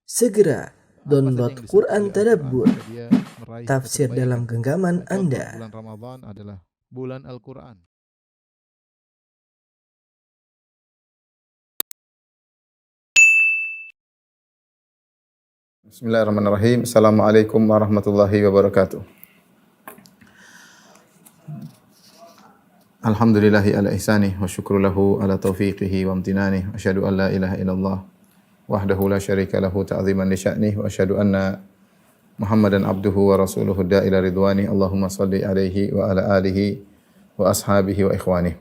Segera download Quran Tadabbur, dia meraih tafsir kebaikan. dalam genggaman Contoh Anda. bulan Ramadan adalah bulan Al-Quran. Bismillahirrahmanirrahim. Assalamualaikum warahmatullahi wabarakatuh. Alhamdulillahi ala ihsanih wa syukru lahu ala taufiqihi wa amtinanih. Wa asyhadu an la ilaha illallah wahdahu la syarika lahu ta'ziman li sya'nih. Wa asyhadu anna Muhammadan abduhu wa rasuluhu da'ila ridwani. Allahumma salli alaihi wa ala alihi wa ashabihi wa ikhwanih.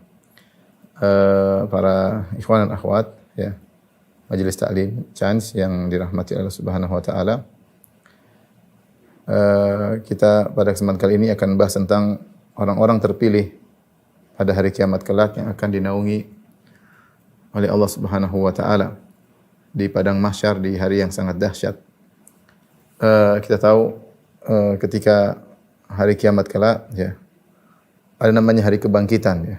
Para ikhwan dan akhwat, ya, Majelis Ta'lim Chance yang dirahmati Allah Subhanahu wa taala. Kita pada kesempatan kali ini akan bahas tentang orang-orang terpilih pada hari kiamat kelak yang akan dinaungi oleh Allah Subhanahu wa taala di padang mahsyar di hari yang sangat dahsyat. Kita tahu ketika hari kiamat kelak, ya, ada namanya hari kebangkitan, ya.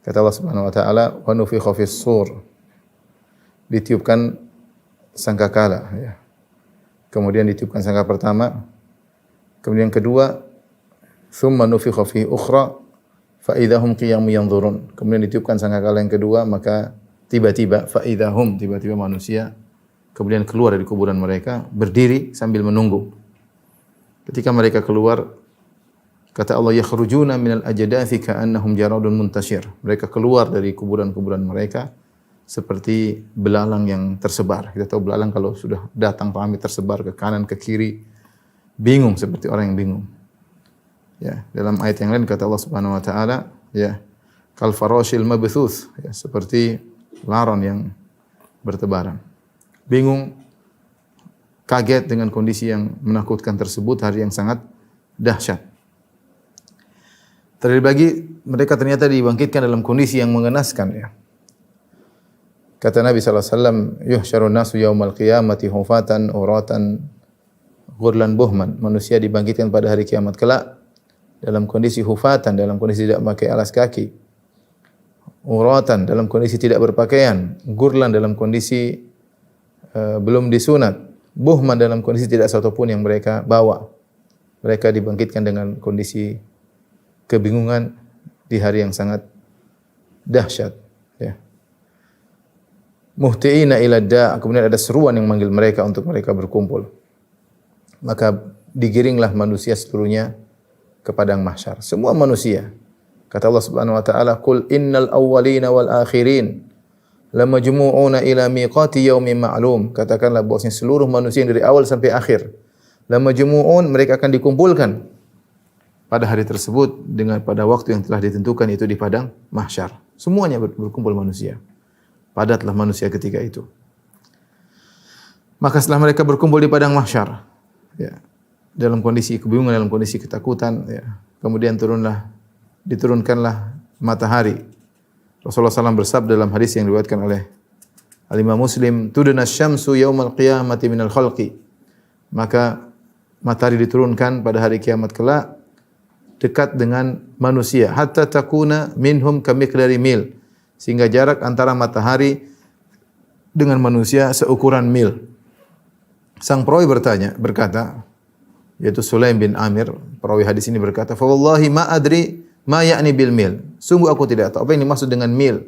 Kata Allah Subhanahu wa taala, "Wa nufikha fis-sur." Ditiupkan sangkakala, ya. Kemudian ditiupkan sangka pertama, kemudian kedua, "Tsumma nufikha fi ukhra fa idahum qiyamun yanzurun." Kemudian ditiupkan sangkakala yang kedua, maka tiba-tiba tiba-tiba manusia kemudian keluar dari kuburan mereka, berdiri sambil menunggu. Ketika mereka keluar, kata Allah, "Yakhrujuna minal ajdathi ka'annahum jaradun muntashir." Mereka keluar dari kuburan-kuburan mereka seperti belalang yang tersebar. Kita tahu belalang kalau sudah datang ramai tersebar ke kanan ke kiri, bingung seperti orang yang bingung. Ya, dalam ayat yang lain kata Allah Subhanahu wa taala, ya, kal farashil mabthuth, ya, seperti laron yang bertebaran. Bingung, kaget dengan kondisi yang menakutkan tersebut, hari yang sangat dahsyat. Terbagi mereka ternyata dibangkitkan dalam kondisi yang mengenaskan, ya. Kata Nabi sallallahu alaihi wasallam, "Yuhsyarun nasu yaumal qiyamati hufatan uratan ghurlan buhman." Manusia dibangkitkan pada hari kiamat kelak dalam kondisi hufatan, dalam kondisi tidak memakai alas kaki. Uratan, dalam kondisi tidak berpakaian. Ghurlan, dalam kondisi belum disunat. Buhman, dalam kondisi tidak satu pun yang mereka bawa. Mereka dibangkitkan dengan kondisi kebingungan di hari yang sangat dahsyat, ya. Muhti'ina ila da', kemudian ada seruan yang manggil mereka untuk mereka berkumpul. Maka digiringlah manusia seluruhnya ke padang mahsyar. Semua manusia. Kata Allah Subhanahu wa taala, "Qul innal awwalina wal akhirin lamajmu'una ila miqati yaumin ma'lum." Katakanlah bahwasanya seluruh manusia yang dari awal sampai akhir, lamajmu'un, mereka akan dikumpulkan pada hari tersebut dengan pada waktu yang telah ditentukan, itu di padang mahsyar. Semuanya berkumpul manusia. Padatlah manusia ketika itu. Maka setelah mereka berkumpul di padang mahsyar, ya, dalam kondisi kebingungan, dalam kondisi ketakutan, ya, kemudian diturunkanlah matahari. Rasulullah SAW bersabda dalam hadis yang diriwayatkan oleh Al-Imam Muslim, "Tudna asy-syamsu yaumal qiyamati minal khalqi." Maka matahari diturunkan pada hari kiamat kelak dekat dengan manusia, hatta takuna minhum kamiqdari mil, sehingga jarak antara matahari dengan manusia seukuran mil. Sang perawi berkata, yaitu Sulaim bin Amir, perawi hadis ini berkata, "Fa wallahi ma adri ma ya'ni bil mil." Sungguh aku tidak tahu apa yang dimaksud dengan mil.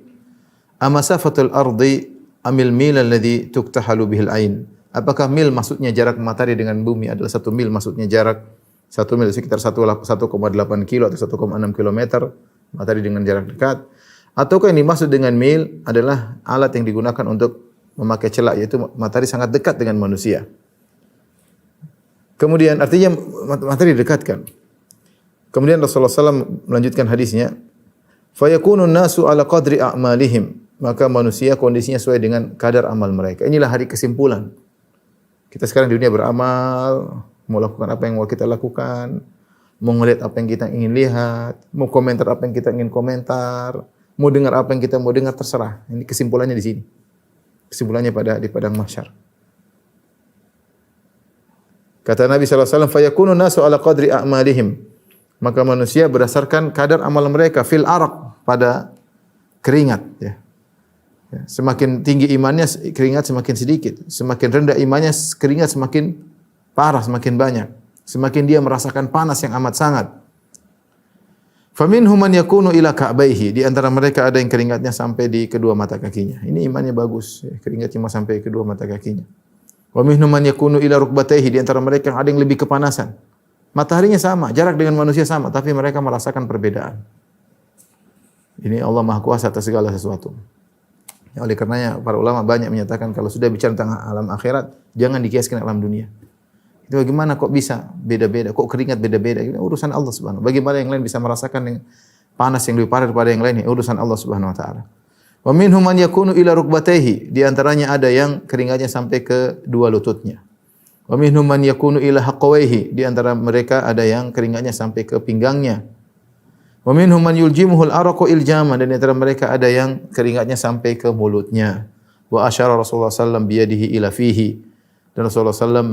Amasafatul ardi amil mil alladhi tuktahalu bihil ain. Apakah mil maksudnya jarak matahari dengan bumi adalah 1 mil, maksudnya jarak 1 mil sekitar 1,8 kilo atau 1,6 kilometer, matahari dengan jarak dekat. Ataukah yang dimaksud dengan mil adalah alat yang digunakan untuk memakai celak, yaitu matahari sangat dekat dengan manusia. Kemudian artinya matahari dekatkan. Kemudian Rasulullah SAW melanjutkan hadisnya, "Fayakunun nasu ala qadri a'malihim." Maka manusia kondisinya sesuai dengan kadar amal mereka. Inilah hari kesimpulan. Kita sekarang di dunia beramal, mau lakukan apa yang mau kita lakukan, mau melihat apa yang kita ingin lihat, mau komentar apa yang kita ingin komentar, mau dengar apa yang kita mau dengar, terserah. Ini kesimpulannya di sini. Kesimpulannya di padang mahsyar. Kata Nabi sallallahu alaihi wasallam, "Fayakunun nasu ala qadri a'malihim." Maka manusia berdasarkan kadar amal mereka, fil araq, pada keringat, ya. Ya, semakin tinggi imannya keringat semakin sedikit, semakin rendah imannya keringat semakin parah, semakin banyak. Semakin dia merasakan panas yang amat sangat. Faminhum man yakunu ila ka'baihi, di antara mereka ada yang keringatnya sampai di kedua mata kakinya. Ini imannya bagus, ya, keringat cuma sampai kedua mata kakinya. Wa minhum man yakunu ila rukbatayhi, di antara mereka ada yang lebih kepanasan. Mataharinya sama, jarak dengan manusia sama, tapi mereka merasakan perbedaan. Ini Allah Maha Kuasa atas segala sesuatu. Ya, oleh karenanya para ulama banyak menyatakan kalau sudah bicara tentang alam akhirat, jangan dikiaskan alam dunia. Itu bagaimana kok bisa beda-beda, kok keringat beda-beda? Ini urusan Allah Subhanahu. Bagaimana yang lain bisa merasakan yang panas yang lebih parah daripada yang lain? Urusan Allah Subhanahu wa taala. Wa minhum man yakunu ila rukbatayhi, di antaranya ada yang keringatnya sampai ke dua lututnya. Wa minhum man yakunu ila haqwayhi, di antara mereka ada yang keringatnya sampai ke pinggangnya. Wa minhum man yuljimuhul araqu iljaman, dan di antara mereka ada yang keringatnya sampai ke mulutnya. Wa asyara Rasulullah sallallahu biyadihi ila fihi, dan Rasulullah sallallahu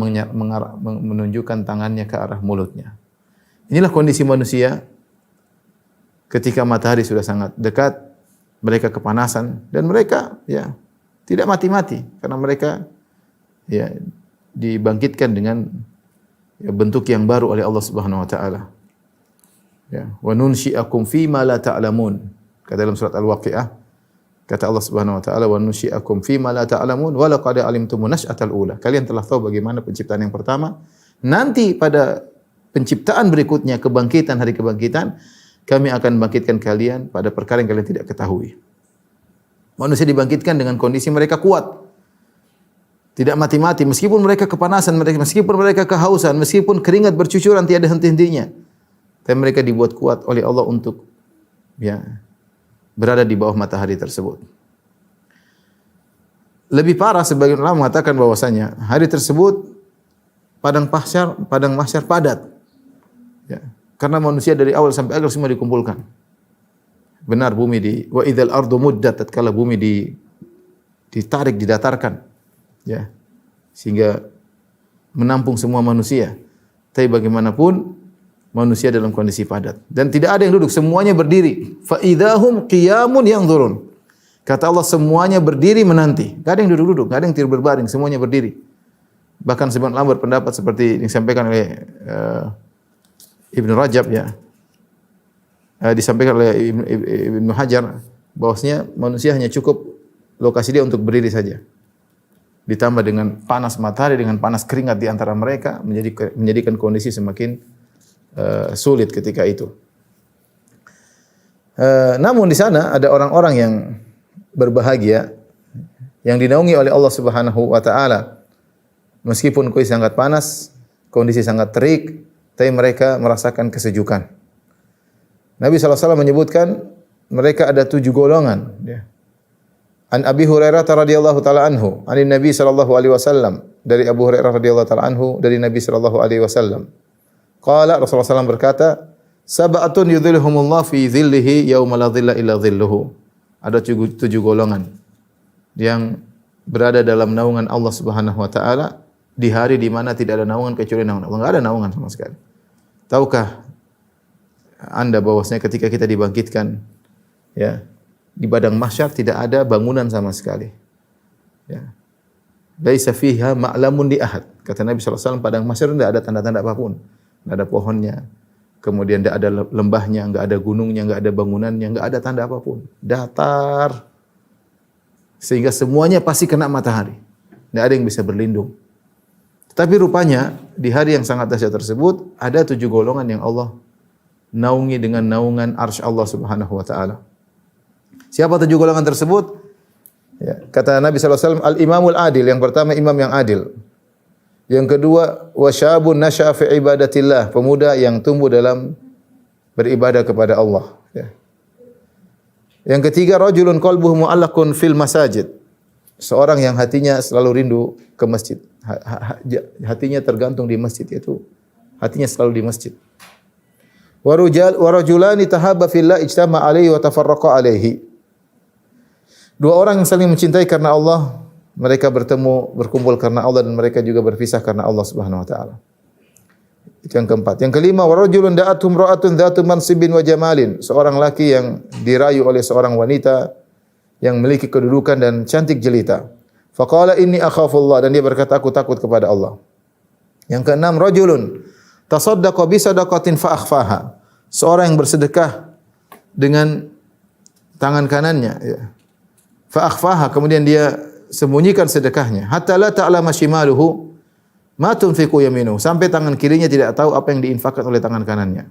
menunjukkan tangannya ke arah mulutnya. Inilah kondisi manusia ketika matahari sudah sangat dekat, mereka kepanasan dan mereka ya tidak mati-mati karena mereka ya dibangkitkan dengan ya, bentuk yang baru oleh Allah Subhanahu wa taala. Ya, wa nunsyi'akum fi ma la ta'lamun. Kata dalam surat Al-Waqiah, kata Allah Subhanahu wa taala, wa nunsyi'akum fi ma la ta'lamun wa laqad alimtum nasyatal ula. Kalian telah tahu bagaimana penciptaan yang pertama, nanti pada penciptaan berikutnya, kebangkitan, hari kebangkitan, kami akan bangkitkan kalian pada perkara yang kalian tidak ketahui. Manusia dibangkitkan dengan kondisi mereka kuat. Tidak mati-mati meskipun mereka kepanasan, meskipun mereka kehausan, meskipun keringat bercucuran tiada henti-hentinya. Tapi mereka dibuat kuat oleh Allah untuk ya berada di bawah matahari tersebut. Lebih parah, sebagian ulama mengatakan bahwasanya hari tersebut padang mahsyar padat. Ya, karena manusia dari awal sampai akhir semua dikumpulkan. Benar, bumi wa idzal ardu muddat, tatkala bumi ditarik, didatarkan. Ya. Sehingga menampung semua manusia. Tapi bagaimanapun manusia dalam kondisi padat dan tidak ada yang duduk, semuanya berdiri. Fa idzahum qiyamun yanzurun. Kata Allah, semuanya berdiri menanti. Enggak ada yang duduk-duduk, enggak ada yang tidur berbaring, semuanya berdiri. Bahkan sebagian ulama berpendapat seperti yang disampaikan oleh Ibnu Rajab ya. Disampaikan oleh Ibnu Hajar bahwasanya manusia hanya cukup lokasi dia untuk berdiri saja. Ditambah dengan panas matahari, dengan panas keringat di antara mereka menjadikan kondisi semakin sulit ketika itu. Namun di sana ada orang-orang yang berbahagia yang dinaungi oleh Allah Subhanahu wa taala. Meskipun kondisi sangat panas, kondisi sangat terik, tapi mereka merasakan kesejukan. Nabi SAW menyebutkan mereka ada 7 golongan. An Abi Hurairah radhiyallahu taala anhu, anin Nabi sallallahu alaihi wasallam, dari Abu Hurairah radhiyallahu taala anhu, dari Nabi sallallahu alaihi wasallam. Qala Rasulullah SAW berkata, sab'atun yudhilluhumullah fi dhillihi yauma la dhilla illa dhilluhu. Ada 7 golongan yang berada dalam naungan Allah Subhanahu wa taala di hari di mana tidak ada naungan kecuali naungan Allah. Enggak ada naungan sama sekali. Tahukah Anda bahwasanya ketika kita dibangkitkan ya, di padang mahsyar tidak ada bangunan sama sekali. Ya. Laisa fiha ma'lamun li ahad. Kata Nabi sallallahu alaihi wasallam, padang mahsyar tidak ada tanda-tanda apapun. Tidak ada pohonnya, kemudian tidak ada lembahnya, enggak ada gunungnya, enggak ada bangunannya, enggak ada tanda apapun. Datar. Sehingga semuanya pasti kena matahari. Tidak ada yang bisa berlindung. Tapi rupanya di hari yang sangat dahsyat tersebut ada 7 golongan yang Allah naungi dengan naungan arsy Allah Subhanahu wa taala. Siapa 7 golongan tersebut? Ya, kata Nabi sallallahu alaihi wasallam, al-imamul adil, yang pertama imam yang adil. Yang kedua, wasyabun nasya'a fi ibadatillah, pemuda yang tumbuh dalam beribadah kepada Allah. Ya. Yang ketiga, rajulun qalbuhu mu'allaqun fil masajid, seorang yang hatinya selalu rindu ke masjid. Hatinya tergantung di masjid, yaitu hatinya selalu di masjid. Wa rajulani tahabba fillah ijtama alaihi wa tafarraqa alaihi. 2 orang yang saling mencintai karena Allah, mereka berkumpul karena Allah, dan mereka juga berpisah karena Allah Subhanahu wa taala. Itu yang keempat. Yang kelima, wa rajulun da'atum ra'atun dzatu mansibin wa jamalin, seorang laki yang dirayu oleh seorang wanita yang memiliki kedudukan dan cantik jelita. Faqala inni akhafullah, dan dia berkata aku takut kepada Allah. Yang keenam, rajulun tasaddaqa bi sadaqatin fa akhfaha. Seorang yang bersedekah dengan tangan kanannya, ya. Fa akhfaha, kemudian dia sembunyikan sedekahnya. Hatta la ta'lama shimaluhu ma tunfiqu yaminuhu, sampai tangan kirinya tidak tahu apa yang diinfakkan oleh tangan kanannya.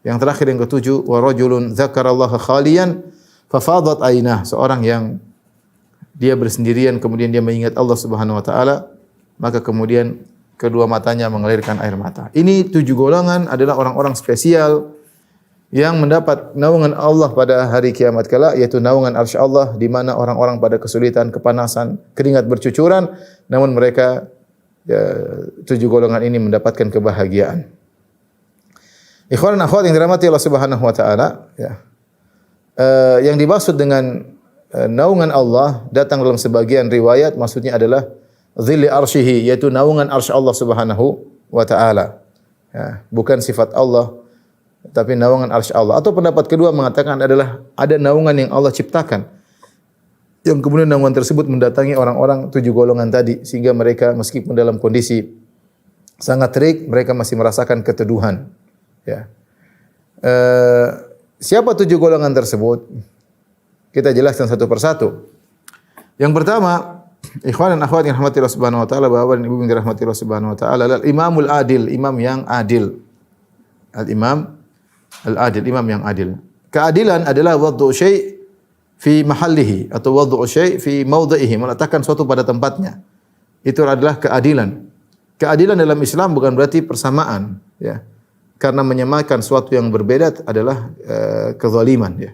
Yang terakhir, yang ketujuh, wa rajulun dzakarallaha khaliyan fa fadat aynah. Seorang yang dia bersendirian kemudian dia mengingat Allah Subhanahu wa taala, maka kemudian kedua matanya mengalirkan air mata. Ini 7 golongan adalah orang-orang spesial yang mendapat naungan Allah pada hari kiamat kelak, yaitu naungan arsy Allah, di mana orang-orang pada kesulitan, kepanasan, keringat bercucuran, namun mereka 7 golongan ini mendapatkan kebahagiaan. Ikhwan dan akhwat yang dirahmati Allah Subhanahu wa taala, ya. Yang dimaksud dengan naungan Allah datang dalam sebagian riwayat maksudnya adalah dhilli arsyihi, yaitu naungan arsy Allah Subhanahu wa taala. Ya, bukan sifat Allah, tapi naungan arsy Allah. Atau pendapat kedua mengatakan adalah ada naungan yang Allah ciptakan, yang kemudian naungan tersebut mendatangi orang-orang 7 golongan tadi, sehingga mereka meskipun dalam kondisi sangat terik, mereka masih merasakan keteduhan. Ya. Siapa 7 golongan tersebut? Kita jelaskan satu persatu. Yang pertama, ikhwan dan akhwat yang dirahmati Allah Subhanahu wa taala, bapak dan ibu yang dirahmati Allah Subhanahu wa taala, al-imamul adil, imam yang adil. Al-imam al-adil, imam yang adil. Keadilan adalah wad'u syai' fi mahallihi atau wad'u syai' fi mawdhihi, meletakkan suatu pada tempatnya. Itu adalah keadilan. Keadilan dalam Islam bukan berarti persamaan, ya. Karena menyamakan suatu yang berbeda adalah kezaliman, ya.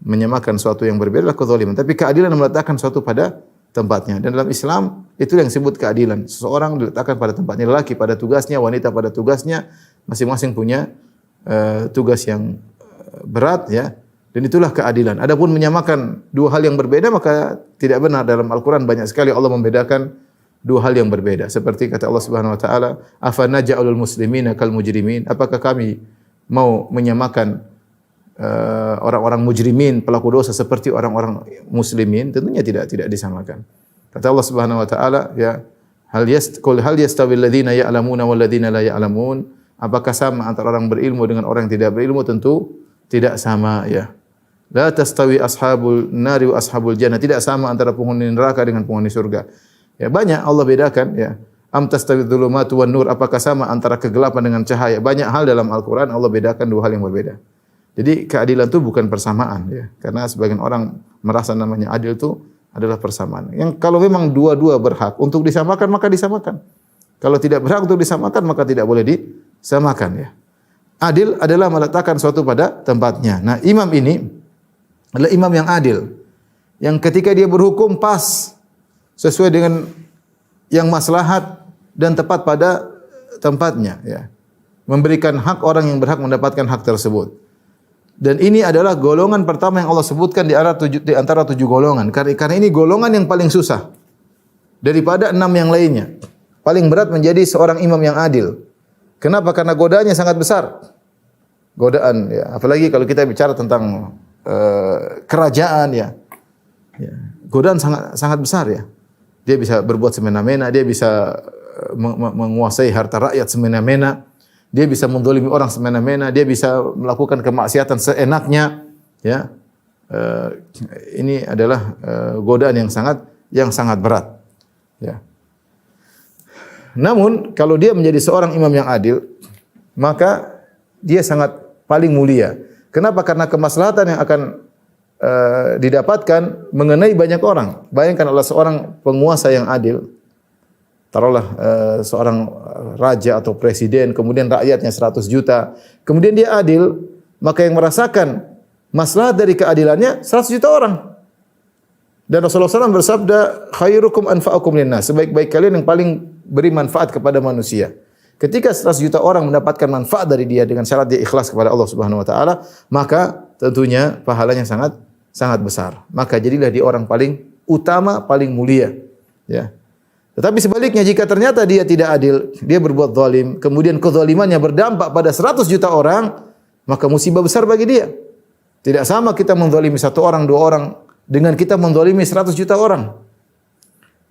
Menyamakan suatu yang berbeda adalah kezaliman. Tapi keadilan meletakkan suatu pada tempatnya. Dan dalam Islam itu yang disebut keadilan. Seseorang diletakkan pada tempatnya, lelaki pada tugasnya, wanita pada tugasnya, masing-masing punya tugas yang berat, ya. Dan itulah keadilan. Adapun menyamakan 2 hal yang berbeda maka tidak benar. Dalam Al-Qur'an banyak sekali Allah membedakan 2 hal yang berbeda. Seperti kata Allah Subhanahu wa taala, "Afa naj'alul muslimina kal mujrimin?" Apakah kami mau menyamakan orang-orang mujrimin, pelaku dosa seperti orang-orang muslimin? Tentunya tidak disamakan. Kata Allah Subhanahu wa taala, ya, hal yastawil ladzina ya'lamuna wal ladzina la ya'lamun? Apakah sama antara orang berilmu dengan orang yang tidak berilmu? Tentu tidak sama, ya. La tastawi ashabul nari wa ashabul jannah. Tidak sama antara penghuni neraka dengan penghuni surga. Ya, banyak Allah bedakan, ya. Am tastawi dzulumatu wan nur, apakah sama antara kegelapan dengan cahaya? Banyak hal dalam Al-Qur'an Allah bedakan 2 hal yang berbeda. Jadi keadilan itu bukan persamaan, ya. Karena sebagian orang merasa namanya adil itu adalah persamaan. Yang kalau memang dua-dua berhak untuk disamakan maka disamakan. Kalau tidak berhak untuk disamakan maka tidak boleh disamakan, ya. Adil adalah meletakkan suatu pada tempatnya. Nah, imam ini adalah imam yang adil. Yang ketika dia berhukum pas sesuai dengan yang maslahat dan tepat pada tempatnya, ya. Memberikan hak orang yang berhak mendapatkan hak tersebut. Dan ini adalah golongan pertama yang Allah sebutkan di antara 7 golongan. Karena ini golongan yang paling susah daripada 6 yang lainnya. Paling berat menjadi seorang imam yang adil. Kenapa? Karena godaannya sangat besar. Godaan, ya. Apalagi kalau kita bicara tentang kerajaan, ya. Ya. Godaan sangat besar, ya. Dia bisa berbuat semena-mena, dia bisa menguasai harta rakyat semena-mena. Dia bisa mendolimi orang semena-mena, dia bisa melakukan kemaksiatan seenaknya, ya. Ini adalah godaan yang sangat berat, ya. Namun kalau dia menjadi seorang imam yang adil, maka dia sangat paling mulia. Kenapa? Karena kemaslahatan yang akan didapatkan mengenai banyak orang. Bayangkan adalah seorang penguasa yang adil. Taruhlah seorang raja atau presiden, kemudian rakyatnya 100 juta. Kemudian dia adil, maka yang merasakan maslahat dari keadilannya 100 juta orang. Dan Rasulullah SAW bersabda, khairukum anfa'ukum linnas. Sebaik-baik kalian yang paling beri manfaat kepada manusia. Ketika 100 juta orang mendapatkan manfaat dari dia dengan syarat dia ikhlas kepada Allah Subhanahu wa taala, maka tentunya pahalanya sangat besar. Maka jadilah dia orang paling utama, paling mulia, ya. Tetapi sebaliknya jika ternyata dia tidak adil, dia berbuat zalim, kemudian kezalimannya berdampak pada 100 juta orang, maka musibah besar bagi dia. Tidak sama kita menzalimi 1 orang, 2 orang dengan kita menzalimi 100 juta orang.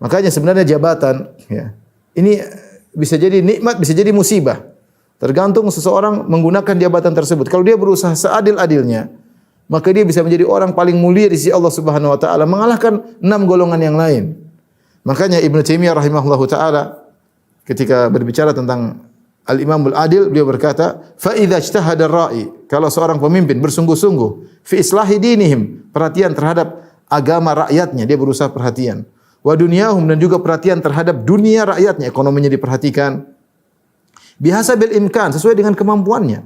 Makanya sebenarnya jabatan, ya, ini bisa jadi nikmat, bisa jadi musibah. Tergantung seseorang menggunakan jabatan tersebut. Kalau dia berusaha seadil-adilnya, maka dia bisa menjadi orang paling mulia di sisi Allah Subhanahu wa taala, mengalahkan 6 golongan yang lain. Makanya Ibnu Taimiyah rahimahullahu taala ketika berbicara tentang Al-Imamul Adil, beliau berkata, "Fa idza ijtahada ar-ra'i", kalau seorang pemimpin bersungguh-sungguh fi islahi dinihim, perhatian terhadap agama rakyatnya, dia berusaha perhatian. Wa dunyahum, dan juga perhatian terhadap dunia rakyatnya, ekonominya diperhatikan. Biasa bil imkan, sesuai dengan kemampuannya.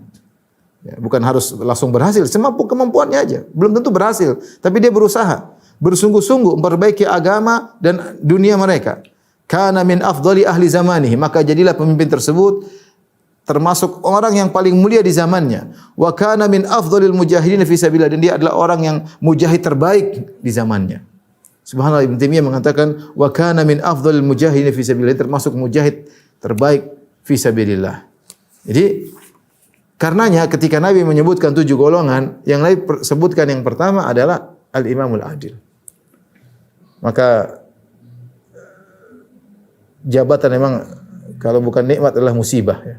Ya, bukan harus langsung berhasil, semampu kemampuannya aja. Belum tentu berhasil, tapi dia berusaha, bersungguh-sungguh memperbaiki agama dan dunia mereka. Kana min afdali ahli zamanihi, maka jadilah pemimpin tersebut termasuk orang yang paling mulia di zamannya. Wa kana min afdalil mujahidin fi sabilillah, dan dia adalah orang yang mujahid terbaik di zamannya. Subhanallah, Ibnu Taimiyah mengatakan wa kana min afdalil mujahidin fi sabilillah, termasuk mujahid terbaik fi sabilillah. Jadi karenanya ketika Nabi menyebutkan 7 golongan, yang Nabi sebutkan yang pertama adalah Al-Imamul Adil. Maka jabatan memang kalau bukan nikmat adalah musibah, ya.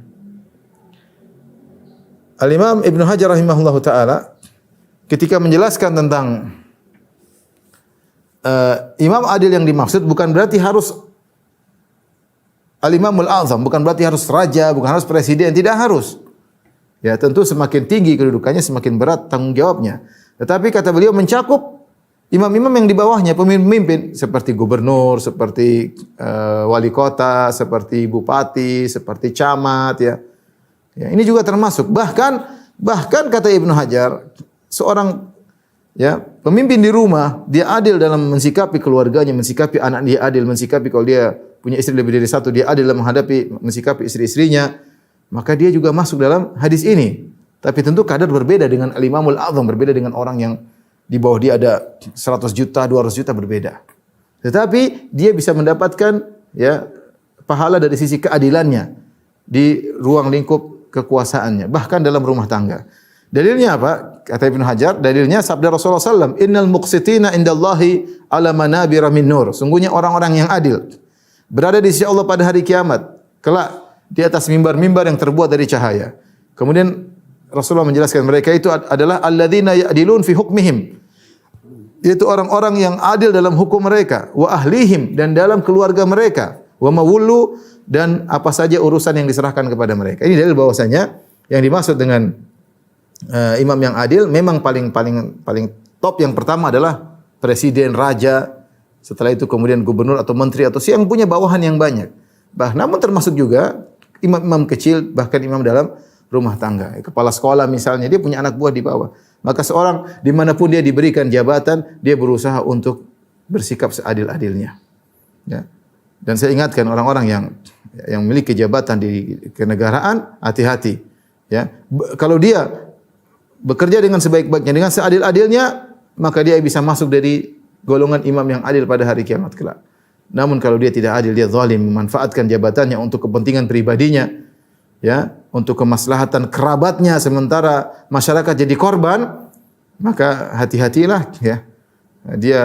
Al-Imam Ibnu Hajar rahimahullahu taala ketika menjelaskan tentang Imam Adil yang dimaksud bukan berarti harus Al-Imamul Azam, bukan berarti harus raja, bukan harus presiden, tidak harus. Ya, tentu semakin tinggi kedudukannya semakin berat tanggung jawabnya. Tetapi kata beliau mencakup imam-imam yang di bawahnya, pemimpin seperti gubernur, seperti wali kota, seperti bupati, seperti camat, ya. Ya, ini juga termasuk. Bahkan kata Ibnu Hajar, seorang, ya, pemimpin di rumah, dia adil dalam mensikapi keluarganya, mensikapi anak dia adil, mensikapi kalau dia punya istri lebih dari satu, dia adil dalam mensikapi istri-istrinya, maka dia juga masuk dalam hadis ini. Tapi tentu kadar berbeda dengan Al-Imamul Azam, berbeda dengan orang yang di bawah dia ada 100 juta, 200 juta, berbeda. Tetapi dia bisa mendapatkan, ya, pahala dari sisi keadilannya di ruang lingkup kekuasaannya, bahkan dalam rumah tangga. Dalilnya apa? Kata Ibnu Hajar, dalilnya sabda Rasulullah SAW, "Innal muqsitina indallahi ala manabira min nur." Sungguhnya orang-orang yang adil berada di sisi Allah pada hari kiamat, kelak di atas mimbar-mimbar yang terbuat dari cahaya. Kemudian Rasulullah menjelaskan mereka itu adalah alladzina ya'dilun fi hukmihim, yaitu orang-orang yang adil dalam hukum mereka, wa ahlihim, dan dalam keluarga mereka, wa mawullu, dan apa saja urusan yang diserahkan kepada mereka. Ini dalil bahwasanya yang dimaksud dengan imam yang adil memang paling top, yang pertama adalah presiden, raja, setelah itu kemudian gubernur atau menteri atau yang punya bawahan yang banyak. Namun termasuk juga imam-imam kecil, bahkan imam dalam rumah tangga. Kepala sekolah misalnya, dia punya anak buah di bawah. Maka seorang dimanapun dia diberikan jabatan, dia berusaha untuk bersikap seadil-adilnya. Ya. Dan saya ingatkan orang-orang yang memiliki jabatan di kenegaraan, hati-hati. Ya. Kalau dia bekerja dengan sebaik-baiknya, dengan seadil-adilnya, maka dia bisa masuk dari golongan imam yang adil pada hari kiamat kelak. Namun kalau dia tidak adil, dia zalim, memanfaatkan jabatannya untuk kepentingan pribadinya, ya, untuk kemaslahatan kerabatnya, sementara masyarakat jadi korban, maka hati-hatilah, ya. Dia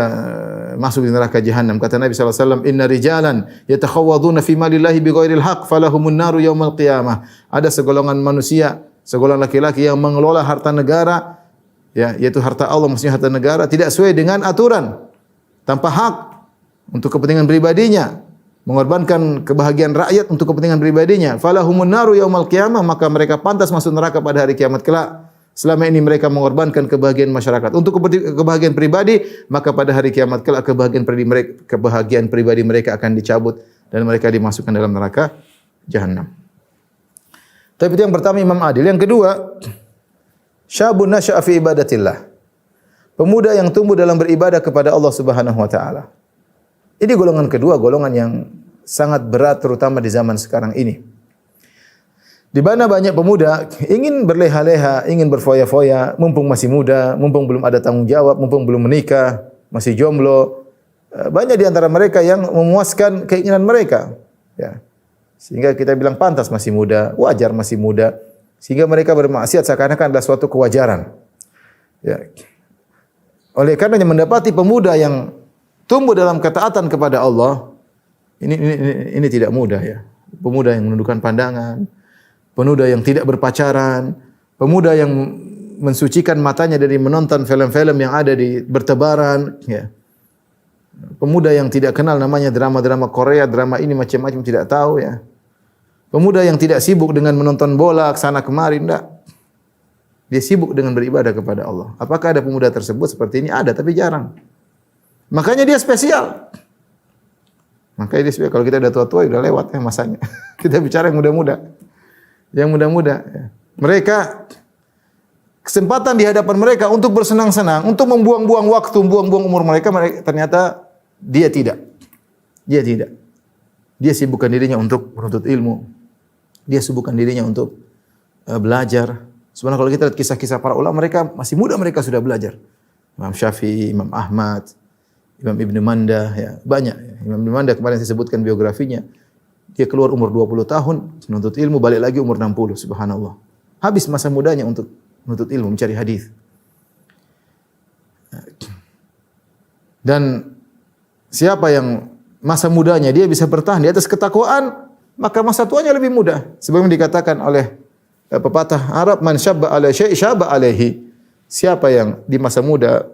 masuk di neraka jahanam. Kata Nabi SAW, "Inna rijalan yatakhawaduna fi malillahi bighairil haq falahumun naru yaumal qiyamah." Ada segolongan manusia, segolongan laki-laki yang mengelola harta negara, ya, yaitu harta Allah, maksudnya harta negara tidak sesuai dengan aturan, tanpa hak, untuk kepentingan pribadinya, mengorbankan kebahagiaan rakyat untuk kepentingan pribadinya. Falahumun naru yaumal qiyamah, maka mereka pantas masuk neraka pada hari kiamat kelak. Selama ini mereka mengorbankan kebahagiaan masyarakat untuk kebahagiaan pribadi, maka pada hari kiamat kelak kebahagiaan pribadi mereka akan dicabut dan mereka dimasukkan dalam neraka jahanam. Tapi itu yang pertama, imam adil. Yang kedua, syabun nasya'a fi ibadatillah. Pemuda yang tumbuh dalam beribadah kepada Allah Subhanahu wa taala. Ini golongan kedua, golongan yang sangat berat terutama di zaman sekarang ini. Di mana banyak pemuda ingin berleha-leha, ingin berfoya-foya, mumpung masih muda, mumpung belum ada tanggung jawab, mumpung belum menikah, masih jomblo. Banyak di antara mereka yang memuaskan keinginan mereka, ya. Sehingga kita bilang pantas masih muda, wajar masih muda. Sehingga mereka bermaksiat seakan-akan adalah suatu kewajaran. Ya. Oleh karenanya mendapati pemuda yang tumbuh dalam ketaatan kepada Allah, ini tidak mudah ya. Pemuda yang menundukkan pandangan, pemuda yang tidak berpacaran, pemuda yang mensucikan matanya dari menonton film-film yang ada di bertebaran, ya. Pemuda yang tidak kenal namanya drama-drama Korea, drama ini macam-macam tidak tahu ya. Pemuda yang tidak sibuk dengan menonton bola kesana kemari, enggak. Dia sibuk dengan beribadah kepada Allah. Apakah ada pemuda tersebut seperti ini? Ada, tapi jarang. Makanya dia spesial. Makanya dia spesial. Kalau kita udah tua-tua, udah lewat ya masanya. Kita bicara yang muda-muda. Yang muda-muda. Ya. Mereka, kesempatan di hadapan mereka untuk bersenang-senang, untuk membuang-buang waktu, membuang-buang umur mereka, ternyata dia tidak. Dia tidak. Dia sibukkan dirinya untuk menuntut ilmu. Dia sibukkan dirinya untuk belajar. Sebenarnya kalau kita lihat kisah-kisah para ulama, mereka masih muda, mereka sudah belajar. Imam Syafi'i, Imam Ahmad, Imam Ibn Manda, ya, banyak. Imam Ibn Manda kemarin saya sebutkan biografinya. Dia keluar umur 20 tahun, menuntut ilmu, balik lagi umur 60, subhanallah. Habis masa mudanya untuk menuntut ilmu, mencari hadis. Dan siapa yang masa mudanya dia bisa bertahan di atas ketakwaan, maka masa tuanya lebih mudah. Sebagaimana dikatakan oleh pepatah Arab, man syabba ala syai' syabba alaihi. Siapa yang di masa muda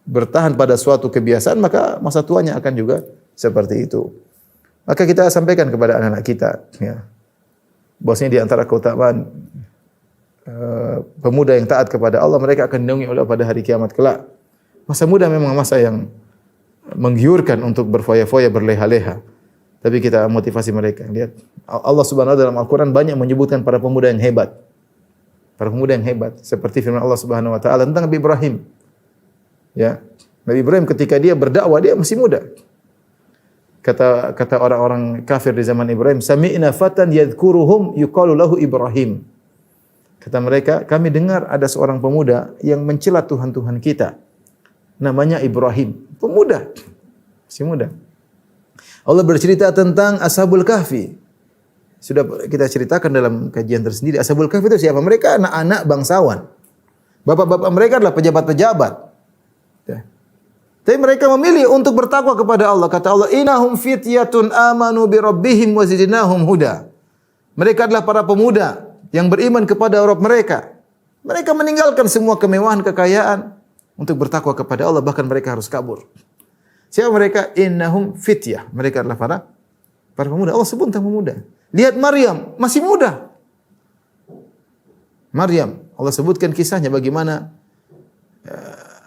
bertahan pada suatu kebiasaan, maka masa tuanya akan juga seperti itu. Maka kita sampaikan kepada anak-anak kita, ya, bahwasanya di antara keutamaan pemuda yang taat kepada Allah, mereka akan dinaungi oleh pada hari kiamat kelak. Masa muda memang masa yang menggiurkan untuk berfoya-foya, berleha-leha. Tapi kita motivasi mereka. Lihat, Allah Subhanahu wa taala dalam Al-Qur'an banyak menyebutkan para pemuda yang hebat. Para pemuda yang hebat, seperti firman Allah Subhanahu wa taala tentang Nabi Ibrahim. Ya. Nabi Ibrahim ketika dia berdakwah, dia masih muda. Kata orang-orang kafir di zaman Ibrahim, sami'na fatan yadhkuruhum yuqalu lahu Ibrahim. Kata mereka, kami dengar ada seorang pemuda yang mencela Tuhan-Tuhan kita. Namanya Ibrahim. Pemuda. Masih muda. Allah bercerita tentang Ashabul Kahfi. Sudah kita ceritakan dalam kajian tersendiri. Ashabul Kahfi itu siapa? Mereka anak-anak bangsawan. Bapak-bapak mereka adalah pejabat-pejabat. Ya. Tapi mereka memilih untuk bertakwa kepada Allah. Kata Allah, innahum fityatun amanu bi rabbihim wa zidnahum huda. Mereka adalah para pemuda yang beriman kepada Rabb mereka. Mereka meninggalkan semua kemewahan, kekayaan untuk bertakwa kepada Allah, bahkan mereka harus kabur. Siapa mereka? Innahum fityah. Mereka adalah para pemuda. Allah sebut tentang pemuda. Lihat Maryam, masih muda. Maryam, Allah sebutkan kisahnya bagaimana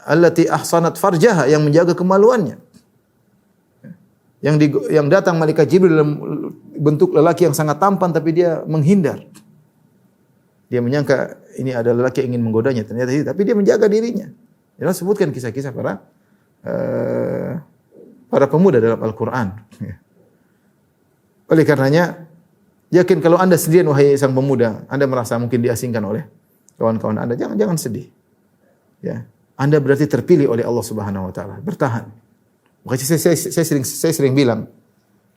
allati ahsanat farjaha, yang menjaga kemaluannya. Yang datang malaikat Jibril dalam bentuk lelaki yang sangat tampan, tapi dia menghindar. Dia menyangka ini adalah lelaki yang ingin menggodanya, ternyata tidak, tapi dia menjaga dirinya. Allah sebutkan kisah-kisah para pemuda dalam Al-Quran. Oleh karenanya, yakin kalau Anda sendirian, wahai sang pemuda, Anda merasa mungkin diasingkan oleh kawan-kawan Anda, jangan sedih. Ya, Anda berarti terpilih oleh Allah Subhanahu wa taala. Bertahan. Makanya saya sering bilang,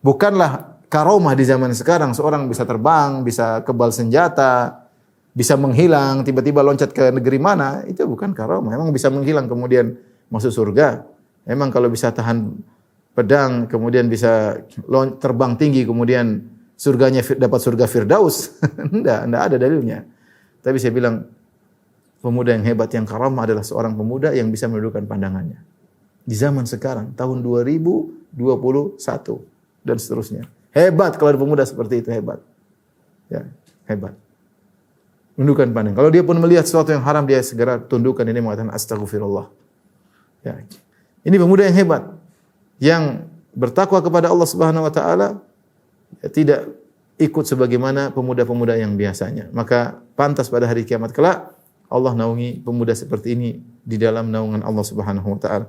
bukanlah karomah di zaman sekarang seorang bisa terbang, bisa kebal senjata, bisa menghilang, tiba-tiba loncat ke negeri mana, itu bukan karomah. Memang bisa menghilang kemudian masuk surga. Memang kalau bisa tahan pedang, kemudian bisa terbang tinggi, kemudian surganya dapat surga Firdaus. Enggak ada dalilnya. Tapi saya bilang, pemuda yang hebat, yang karamah adalah seorang pemuda yang bisa menundukkan pandangannya. Di zaman sekarang, tahun 2021 dan seterusnya. Hebat kalau ada pemuda seperti itu, hebat. Ya, hebat. Menundukkan pandangan. Kalau dia pun melihat sesuatu yang haram, dia segera tundukkan, ini mengatakan astagfirullah. Ya. Ini pemuda yang hebat, yang bertakwa kepada Allah Subhanahu wa taala, tidak ikut sebagaimana pemuda-pemuda yang biasanya. Maka pantas pada hari kiamat kelak Allah naungi pemuda seperti ini di dalam naungan Allah Subhanahu wa taala.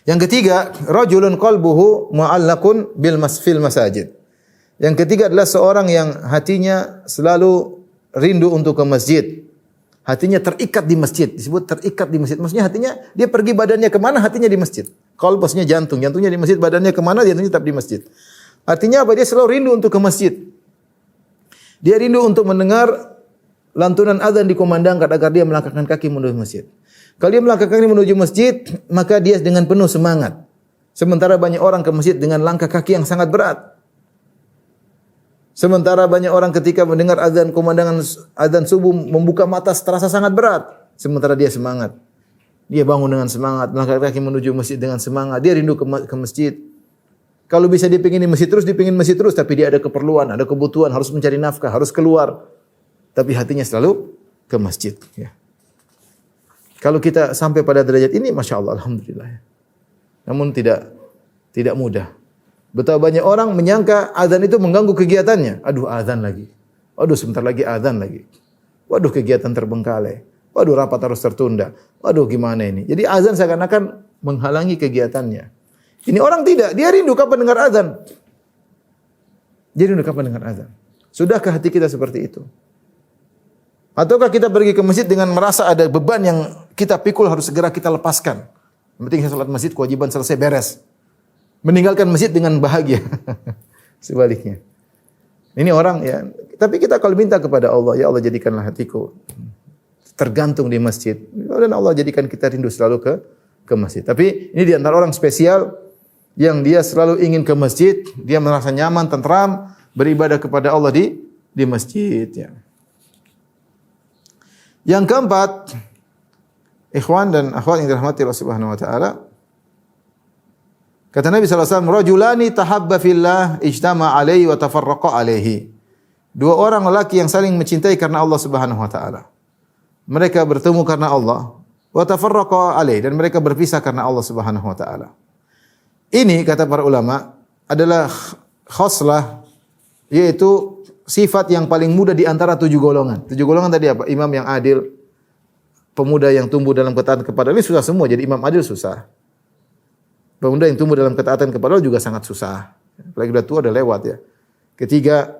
Yang ketiga, rajulun qalbuhu mu'allaqun fil masajid. Yang ketiga adalah seorang yang hatinya selalu rindu untuk ke masjid. Hatinya terikat di masjid, disebut terikat di masjid. Maksudnya hatinya, dia pergi badannya kemana, hatinya di masjid. Qalb maksudnya jantung, jantungnya di masjid, badannya kemana, jantungnya tetap di masjid. Artinya apa? Dia selalu rindu untuk ke masjid. Dia rindu untuk mendengar lantunan azan dikumandangkan agar dia melangkahkan kaki menuju masjid. Kalau dia melangkah kaki menuju masjid, maka dia dengan penuh semangat. Sementara banyak orang ke masjid dengan langkah kaki yang sangat berat. Sementara banyak orang ketika mendengar azan kumandangkan azan subuh membuka mata terasa sangat berat. Sementara dia semangat. Dia bangun dengan semangat, melangkah kaki menuju masjid dengan semangat. Dia rindu ke masjid. Kalau bisa dipingin di masjid terus, tapi dia ada keperluan, ada kebutuhan, harus mencari nafkah, harus keluar. Tapi hatinya selalu ke masjid. Ya. Kalau kita sampai pada derajat ini, masya Allah, alhamdulillah. Ya. Namun tidak mudah. Betapa banyak orang menyangka azan itu mengganggu kegiatannya. Aduh, azan lagi. Waduh, sebentar lagi azan lagi. Waduh, kegiatan terbengkalai. Waduh, rapat harus tertunda. Waduh, gimana ini? Jadi azan seakan-akan menghalangi kegiatannya. Ini orang tidak. Dia rindu kapan dengar azan. Dia rindu kapan dengar azan. Sudahkah hati kita seperti itu? Ataukah kita pergi ke masjid dengan merasa ada beban yang kita pikul harus segera kita lepaskan. Yang penting saya salat masjid, kewajiban selesai, beres. Meninggalkan masjid dengan bahagia. Sebaliknya. Ini orang ya. Tapi kita kalau minta kepada Allah, ya Allah jadikanlah hatiku tergantung di masjid. Dan Allah jadikan kita rindu selalu ke masjid. Tapi ini di antara orang spesial yang dia selalu ingin ke masjid, dia merasa nyaman, tentram, beribadah kepada Allah di masjid. Ya. Yang keempat, ikhwan dan akhwat yang dirahmati Allah Subhanahu wa taala. Kata Nabi sallallahu alaihi wasallam, "Rajulani tahabba fillah ijtama alaihi wa tafarraqa alaihi." Dua orang lelaki yang saling mencintai karena Allah Subhanahu wa taala. Mereka bertemu karena Allah, wa tafarraqa alaihi, dan mereka berpisah karena Allah Subhanahu wa taala. Ini kata para ulama adalah khoslah, yaitu sifat yang paling mudah di antara 7 golongan. 7 golongan tadi apa? Imam yang adil, pemuda yang tumbuh dalam ketaatan kepada Allah, ini susah semua. Jadi imam adil susah. Pemuda yang tumbuh dalam ketaatan kepada Allah juga sangat susah. Apalagi udah tua, udah lewat ya. Ketiga,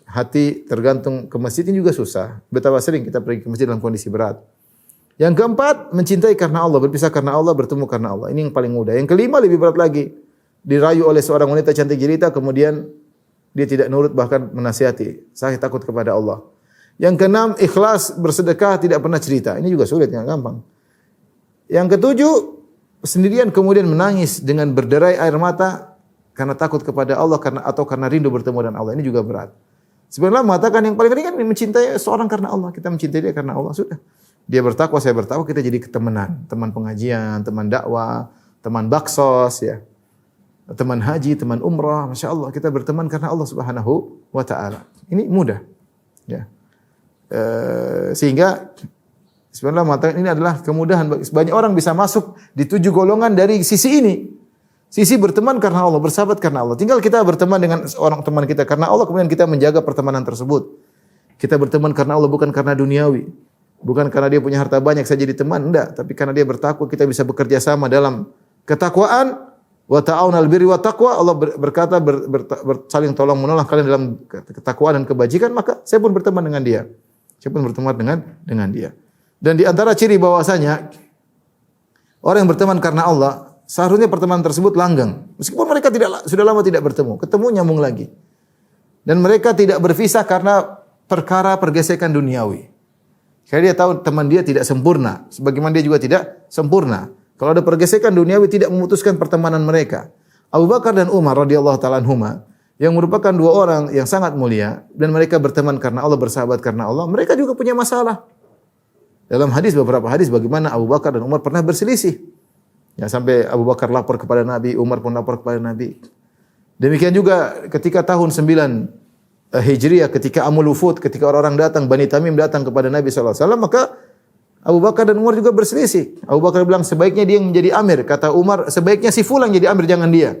hati tergantung ke masjid ini juga susah. Betapa sering kita pergi ke masjid dalam kondisi berat. Yang keempat, mencintai karena Allah, berpisah karena Allah, bertemu karena Allah. Ini yang paling mudah. Yang kelima lebih berat lagi. Dirayu oleh seorang wanita cantik jelita, kemudian dia tidak nurut, bahkan menasihati. Saya takut kepada Allah. Yang keenam, ikhlas, bersedekah, tidak pernah cerita. Ini juga sulit, yang gampang. Yang ketujuh, sendirian kemudian menangis dengan berderai air mata karena takut kepada Allah atau karena rindu bertemu dengan Allah. Ini juga berat. Sebenarnya mengatakan yang paling ringan mencintai seorang karena Allah. Kita mencintai dia karena Allah, sudah. Dia bertakwa, saya bertakwa, kita jadi ketemenan. Teman pengajian, teman dakwah, teman baksos, ya. Teman haji, teman umrah, Masya Allah, kita berteman karena Allah Subhanahu wa ta'ala. Ini mudah. Ya. Sehingga sebenarnya mengatakan ini adalah kemudahan. Banyak orang bisa masuk di 7 golongan dari sisi ini. Sisi berteman karena Allah, bersahabat karena Allah. Tinggal kita berteman dengan orang teman kita karena Allah, kemudian kita menjaga pertemanan tersebut. Kita berteman karena Allah, bukan karena duniawi. Bukan karena dia punya harta banyak saya jadi teman, enggak. Tapi karena dia bertakwa, kita bisa bekerja sama dalam ketakwaan. Wa ta'awunal birri wa taqwa, Allah berkata saling tolong menolong kalian dalam ketakwaan dan kebajikan, maka saya pun berteman dengan dia. Saya pun berteman dengan dia. Dan di antara ciri bahwasanya orang yang berteman karena Allah, seharusnya pertemanan tersebut langgeng. Meskipun mereka sudah lama tidak bertemu, ketemu nyambung lagi. Dan mereka tidak berpisah karena perkara pergesekan duniawi. Karena dia tahu teman dia tidak sempurna, sebagaimana dia juga tidak sempurna. Kalau ada pergesekan duniawi tidak memutuskan pertemanan mereka. Abu Bakar dan Umar radhiyallahu taala anhuma yang merupakan 2 orang yang sangat mulia dan mereka berteman karena Allah, bersahabat karena Allah, mereka juga punya masalah. Dalam beberapa hadis bagaimana Abu Bakar dan Umar pernah berselisih. Ya, sampai Abu Bakar lapor kepada Nabi, Umar pun lapor kepada Nabi. Demikian juga ketika tahun 9 Hijriah, ketika Amul Wufud, ketika orang-orang datang, Bani Tamim datang kepada Nabi sallallahu alaihi wasallam, maka Abu Bakar dan Umar juga berselisih. Abu Bakar bilang sebaiknya dia yang menjadi amir. Kata Umar, sebaiknya si fulan jadi amir, jangan dia.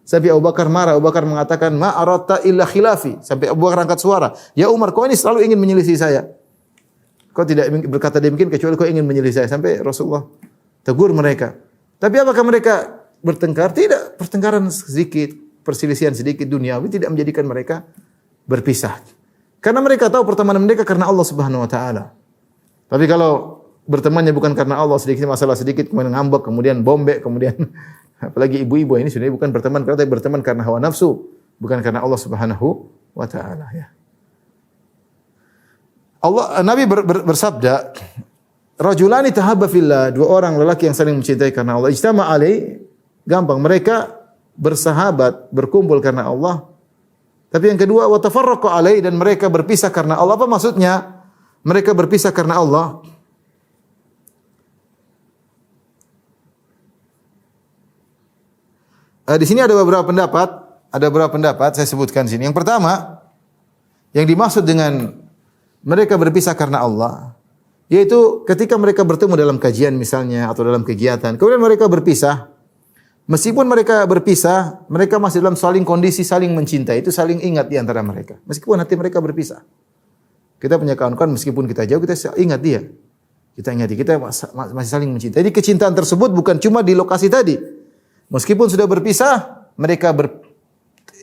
Sampai Abu Bakar marah. Abu Bakar mengatakan, ma aratta illa khilafi. Sampai Abu Bakar angkat suara. Ya Umar, kau ini selalu ingin menyelisih saya. Kau tidak berkata demikian kecuali kau ingin menyelisih saya. Sampai Rasulullah tegur mereka. Tapi apakah mereka bertengkar? Tidak. Pertengkaran sedikit, perselisihan sedikit duniawi tidak menjadikan mereka berpisah. Karena mereka tahu pertemanan mereka karena Allah Subhanahu wa taala. Tapi kalau bertemannya bukan karena Allah, sedikit masalah sedikit kemudian ngambek, kemudian bombek, kemudian apalagi ibu-ibu ini sebenarnya bukan berteman karena berteman karena hawa nafsu, bukan karena Allah Subhanahu wa taala, ya. Nabi bersabda, rajulani tahabba fillah, dua orang lelaki yang saling mencintai karena Allah. Ijtama alai, gampang, mereka bersahabat, berkumpul karena Allah. Tapi yang kedua, wa tafarraqa alai, dan mereka berpisah karena Allah. Apa maksudnya? Mereka berpisah karena Allah. Di sini ada beberapa pendapat, saya sebutkan di sini. Yang pertama, yang dimaksud dengan mereka berpisah karena Allah, yaitu ketika mereka bertemu dalam kajian misalnya atau dalam kegiatan, kemudian mereka berpisah. Meskipun mereka berpisah, mereka masih dalam kondisi saling mencintai, itu saling ingat di antara mereka. Meskipun hati mereka berpisah. Kita punya kawan-kawan, meskipun kita jauh, kita ingat dia. Kita ingat dia, kita masih saling mencintai. Jadi kecintaan tersebut bukan cuma di lokasi tadi. Meskipun sudah berpisah, mereka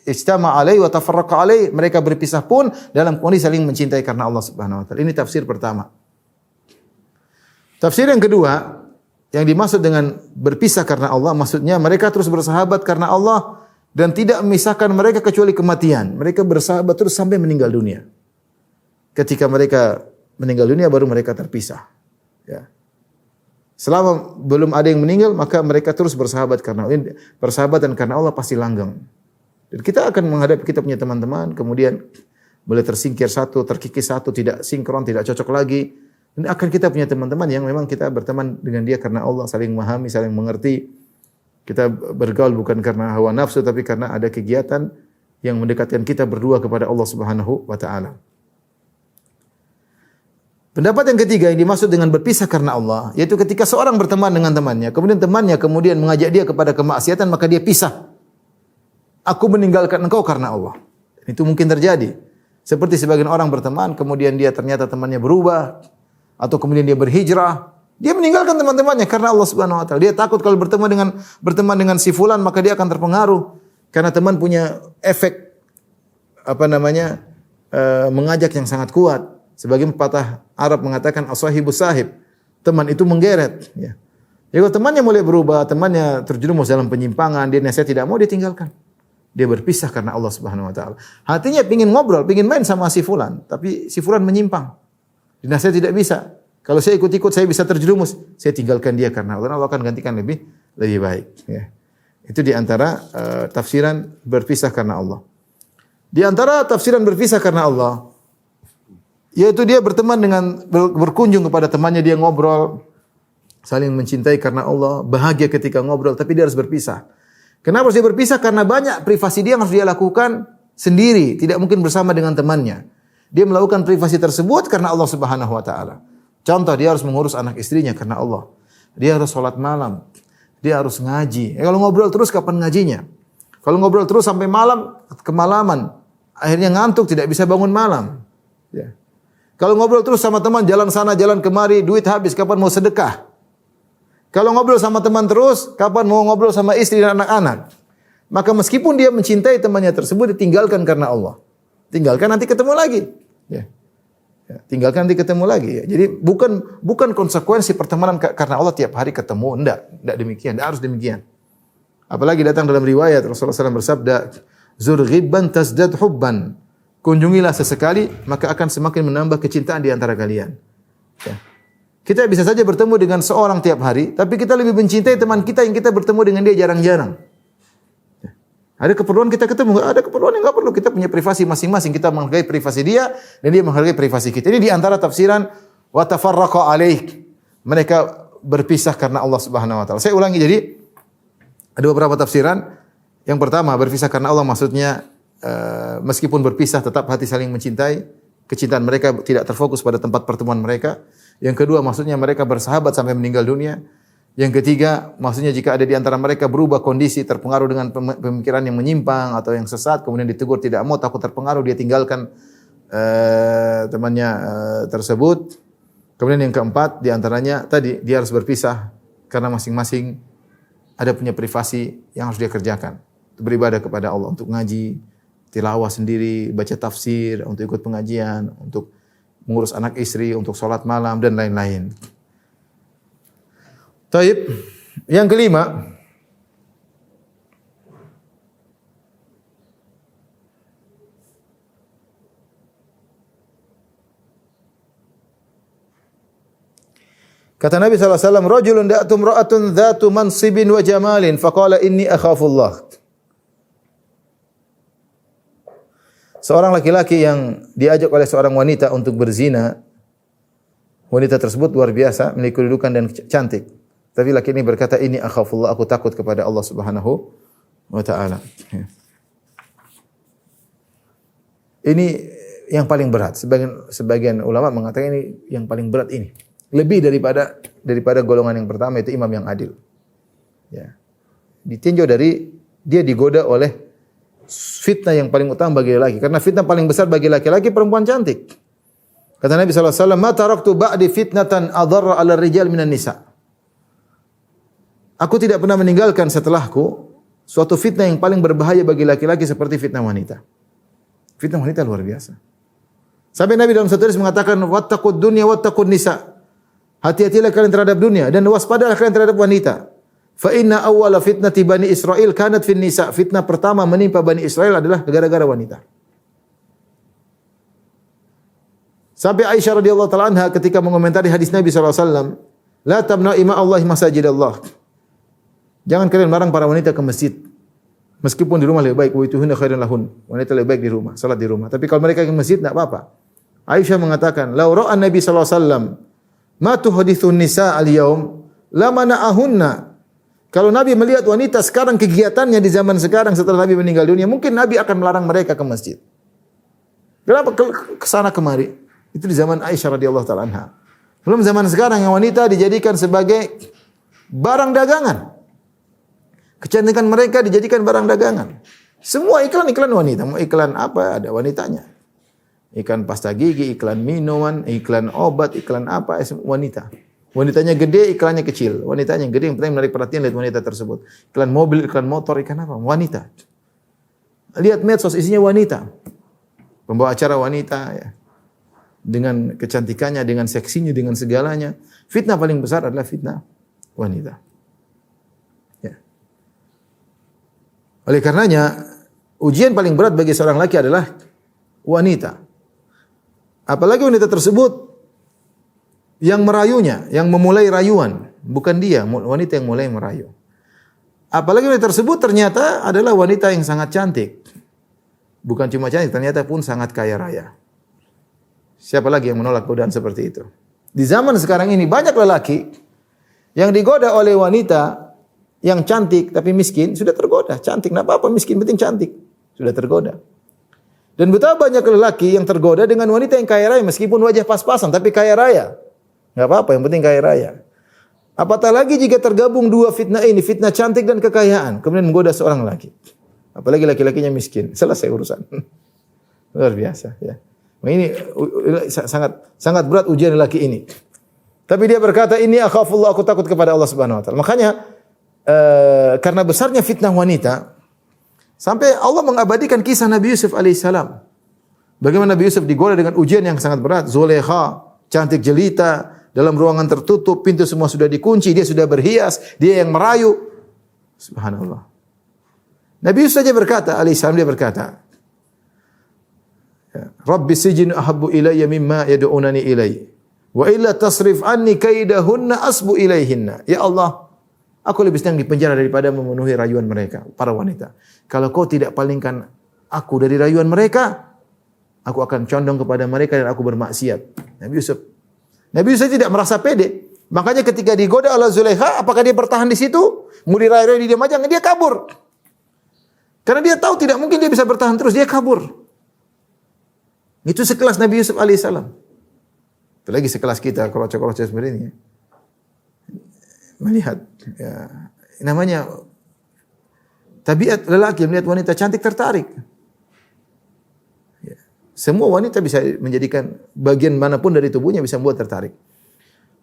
ijtama alai wa tafarraqa alai, mereka berpisah pun dalam kondisi saling mencintai karena Allah Subhanahu wa taala. Ini tafsir pertama. Tafsir yang kedua, yang dimaksud dengan berpisah karena Allah, maksudnya mereka terus bersahabat karena Allah dan tidak memisahkan mereka kecuali kematian. Mereka bersahabat terus sampai meninggal dunia. Ketika mereka meninggal dunia baru mereka terpisah. Ya. Selama belum ada yang meninggal, maka mereka terus bersahabat karena Allah. Persahabatan karena Allah pasti langgeng. Dan kita akan menghadapi, kita punya teman-teman, kemudian boleh tersingkir satu, terkikis satu, tidak sinkron, tidak cocok lagi. Dan akan kita punya teman-teman yang memang kita berteman dengan dia karena Allah, saling memahami, saling mengerti. Kita bergaul bukan karena hawa nafsu, tapi karena ada kegiatan yang mendekatkan kita berdua kepada Allah Subhanahu wa taala. Pendapat yang ketiga yang dimaksud dengan berpisah karena Allah, yaitu ketika seorang berteman dengan temannya, kemudian mengajak dia kepada kemaksiatan, maka dia pisah. Aku meninggalkan engkau karena Allah. Itu mungkin terjadi. Seperti sebagian orang berteman, kemudian dia ternyata temannya berubah, atau kemudian dia berhijrah, dia meninggalkan teman-temannya karena Allah Subhanahu wa taala. Dia takut kalau berteman dengan si fulan maka dia akan terpengaruh karena teman punya efek mengajak yang sangat kuat. Sebagian pepatah Arab mengatakan as-sahibus sahib, teman itu menggeret, ya. Jadi kalau temannya mulai berubah, temannya terjerumus dalam penyimpangan, dia nasihat tidak mau, dia tinggalkan. Dia berpisah karena Allah Subhanahu wa taala. Hatinya pingin ngobrol, pingin main sama si fulan, tapi si fulan menyimpang. Dinasihat tidak bisa. Kalau saya ikut-ikut saya bisa terjerumus. Saya tinggalkan dia karena Allah akan gantikan lebih baik. Ya. Itu di antara tafsiran berpisah karena Allah. Di antara tafsiran berpisah karena Allah, yaitu dia berteman dengan berkunjung kepada temannya, dia ngobrol, saling mencintai karena Allah, bahagia ketika ngobrol, tapi dia harus berpisah. Kenapa harus dia berpisah? Karena banyak privasi dia yang harus dia lakukan sendiri, tidak mungkin bersama dengan temannya. Dia melakukan privasi tersebut karena Allah Subhanahu wa taala. Contoh, dia harus mengurus anak istrinya karena Allah. Dia harus sholat malam. Dia harus ngaji. Kalau ngobrol terus kapan ngajinya? Kalau ngobrol terus sampai malam, kemalaman, akhirnya ngantuk, tidak bisa bangun malam. Ya. Kalau ngobrol terus sama teman, jalan sana, jalan kemari, duit habis, kapan mau sedekah? Kalau ngobrol sama teman terus, kapan mau ngobrol sama istri dan anak-anak? Maka meskipun dia mencintai temannya tersebut, ditinggalkan karena Allah. Tinggalkan nanti ketemu lagi. Ya. Ya, tinggalkan nanti ketemu lagi. Ya. Jadi bukan konsekuensi pertemanan karena Allah tiap hari ketemu. Enggak demikian. Enggak harus demikian. Apalagi datang dalam riwayat Rasulullah SAW bersabda, "Zur ghibban tazdad hubban." Kunjungilah sesekali, maka akan semakin menambah kecintaan di antara kalian. Ya. Kita bisa saja bertemu dengan seorang tiap hari, tapi kita lebih mencintai teman kita yang kita bertemu dengan dia jarang-jarang. Ya. Ada keperluan kita ketemu, ada keperluan yang enggak perlu. Kita punya privasi masing-masing, kita menghargai privasi dia dan dia menghargai privasi kita. Ini di antara tafsiran wa tafarraqa alaih. Mereka berpisah karena Allah Subhanahu wa taala. Saya ulangi, jadi ada beberapa tafsiran. Yang pertama, berpisah karena Allah maksudnya meskipun berpisah tetap hati saling mencintai, kecintaan mereka tidak terfokus pada tempat pertemuan mereka. Yang kedua, maksudnya mereka bersahabat sampai meninggal dunia. Yang ketiga, maksudnya jika ada di antara mereka berubah kondisi, terpengaruh dengan pemikiran yang menyimpang atau yang sesat, kemudian ditegur tidak mau, takut terpengaruh, dia tinggalkan temannya tersebut. Kemudian yang keempat, di antaranya tadi dia harus berpisah karena masing-masing ada punya privasi yang harus dia kerjakan. Beribadah kepada Allah, untuk ngaji, tilawah sendiri, baca tafsir, untuk ikut pengajian, untuk mengurus anak istri, untuk sholat malam, dan lain-lain. Taib. Yang kelima, Kata Nabi SAW, rajulun da'atum ra'atun dhatu mansibin wa jamalin, faqala inni akhafullah. Seorang laki-laki yang diajak oleh seorang wanita untuk berzina, wanita tersebut luar biasa, memiliki kedudukan dan cantik. Tapi laki ini berkata, ini akhafullah, aku takut kepada Allah Subhanahu wa taala. Ini yang paling berat. Sebagian ulama mengatakan ini yang paling berat ini. Lebih daripada golongan yang pertama, itu imam yang adil. Ya. Ditinjau dari dia digoda oleh fitnah yang paling utama bagi laki-laki. Karena fitnah paling besar bagi laki-laki perempuan cantik. Kata Nabi SAW, ma taraktu ba'di fitnatan adarra ala rijal minan nisa. Aku tidak pernah meninggalkan setelahku suatu fitnah yang paling berbahaya bagi laki-laki seperti fitnah wanita. Fitnah wanita luar biasa. Sampai Nabi dalam satu hadis mengatakan, wattaqud dunya wattaqud nisa. Hati-hatilah kalian terhadap dunia dan waspadalah kalian terhadap wanita. Fa inna awwala fitnati Bani Israil kanat fin nisa. Fitnah pertama menimpa Bani Israel adalah gara-gara wanita. Sampai Aisyah radhiyallahu taala anha ketika mengomentari hadis Nabi sallallahu alaihi wasallam, la tamna ima Allah masajidallah. Jangan kalian melarang para wanita ke masjid. Meskipun di rumah lebih baik, wa ituhunna khairan lahun. Wanita lebih baik di rumah, salat di rumah. Tapi kalau mereka ke masjid enggak apa-apa. Aisyah mengatakan, "Lau ra'a Nabi sallallahu alaihi wasallam ma tuhdithun nisa al-yaum la mana'ahunna." Kalau Nabi melihat wanita sekarang kegiatannya di zaman sekarang setelah Nabi meninggal dunia, mungkin Nabi akan melarang mereka ke masjid. Kenapa ke sana kemari? Itu di zaman Aisyah radhiyallahu taala anha. Belum zaman sekarang yang wanita dijadikan sebagai barang dagangan. Kecantikan mereka dijadikan barang dagangan. Semua iklan-iklan wanita, mau iklan apa ada wanitanya. Iklan pasta gigi, iklan minuman, iklan obat, iklan apa, wanita. Wanitanya gede, iklannya kecil. Wanitanya gede, yang penting menarik perhatian lihat wanita tersebut. Iklan mobil, iklan motor, iklan apa? Wanita. Lihat medsos isinya wanita. Pembawa acara wanita ya. Dengan kecantikannya, dengan seksinya, dengan segalanya. Fitnah paling besar adalah fitnah wanita. Ya. Oleh karenanya, ujian paling berat bagi seorang laki adalah wanita. Apalagi wanita tersebut yang merayunya, yang memulai rayuan, bukan dia, wanita yang mulai merayu. Apalagi wanita tersebut ternyata adalah wanita yang sangat cantik. Bukan cuma cantik, ternyata pun sangat kaya raya. Siapa lagi yang menolak godaan seperti itu? Di zaman sekarang ini banyak lelaki yang digoda oleh wanita yang cantik tapi miskin, sudah tergoda. Cantik, enggak apa-apa, miskin penting cantik. Sudah tergoda. Dan betapa banyak lelaki yang tergoda dengan wanita yang kaya raya meskipun wajah pas-pasan tapi kaya raya. Enggak apa-apa, yang penting kaya raya. Apatah lagi jika tergabung dua fitnah ini, fitnah cantik dan kekayaan, kemudian menggoda seorang laki. Apalagi laki-lakinya miskin, selesai urusan. Luar biasa, ya. Ini sangat berat ujian laki ini. Tapi dia berkata, "Ini akhafullah, aku takut kepada Allah Subhanahu wa taala." Makanya karena besarnya fitnah wanita, sampai Allah mengabadikan kisah Nabi Yusuf alaihissalam. Bagaimana Nabi Yusuf digoda dengan ujian yang sangat berat. Zulekha, cantik jelita, dalam ruangan tertutup, pintu semua sudah dikunci, dia sudah berhias, dia yang merayu. Subhanallah. Nabi Yusuf saja berkata, alaihissalam dia berkata, Rabbi sijin ahabbu ilayya mimma yad'unani ilai. Wa illa tasrif anni kaidahunna asbu ilaihinna. Ya Allah, aku lebih senang di penjara daripada memenuhi rayuan mereka, para wanita. Kalau kau tidak palingkan aku dari rayuan mereka, aku akan condong kepada mereka dan aku bermaksiat. Nabi Yusuf tidak merasa pede. Makanya ketika digoda oleh Zulaikha, apakah dia bertahan di situ? Mau dirayu di dia majang, dia kabur. Karena dia tahu tidak mungkin dia bisa bertahan terus, dia kabur. Itu sekelas Nabi Yusuf alaihissalam. Itu lagi sekelas kita, kroco-kroco seperti ini. Melihat, ya, namanya tabiat lelaki melihat wanita cantik tertarik. Ya. Semua wanita bisa menjadikan bagian manapun dari tubuhnya bisa membuat tertarik.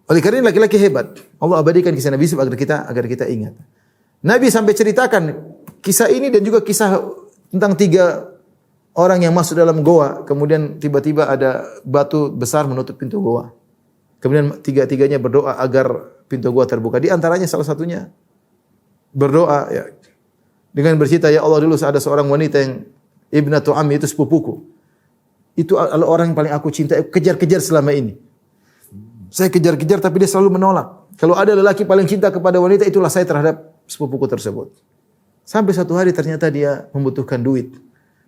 Oleh karena laki-laki hebat. Allah abadikan kisah Nabi Yusuf agar kita ingat. Nabi sampai ceritakan kisah ini dan juga kisah tentang 3 orang yang masuk dalam goa, kemudian tiba-tiba ada batu besar menutup pintu goa. Kemudian 3-tiganya berdoa agar pintu goa terbuka. Di antaranya salah satunya berdoa ya, dengan bercerita, ya Allah, dulu ada seorang wanita yang ibnatu ammi, itu sepupuku. Itu adalah orang yang paling aku cintai, aku kejar-kejar selama ini. Saya kejar-kejar tapi dia selalu menolak. Kalau ada lelaki paling cinta kepada wanita, itulah saya terhadap sepupuku tersebut. Sampai suatu hari ternyata dia membutuhkan duit.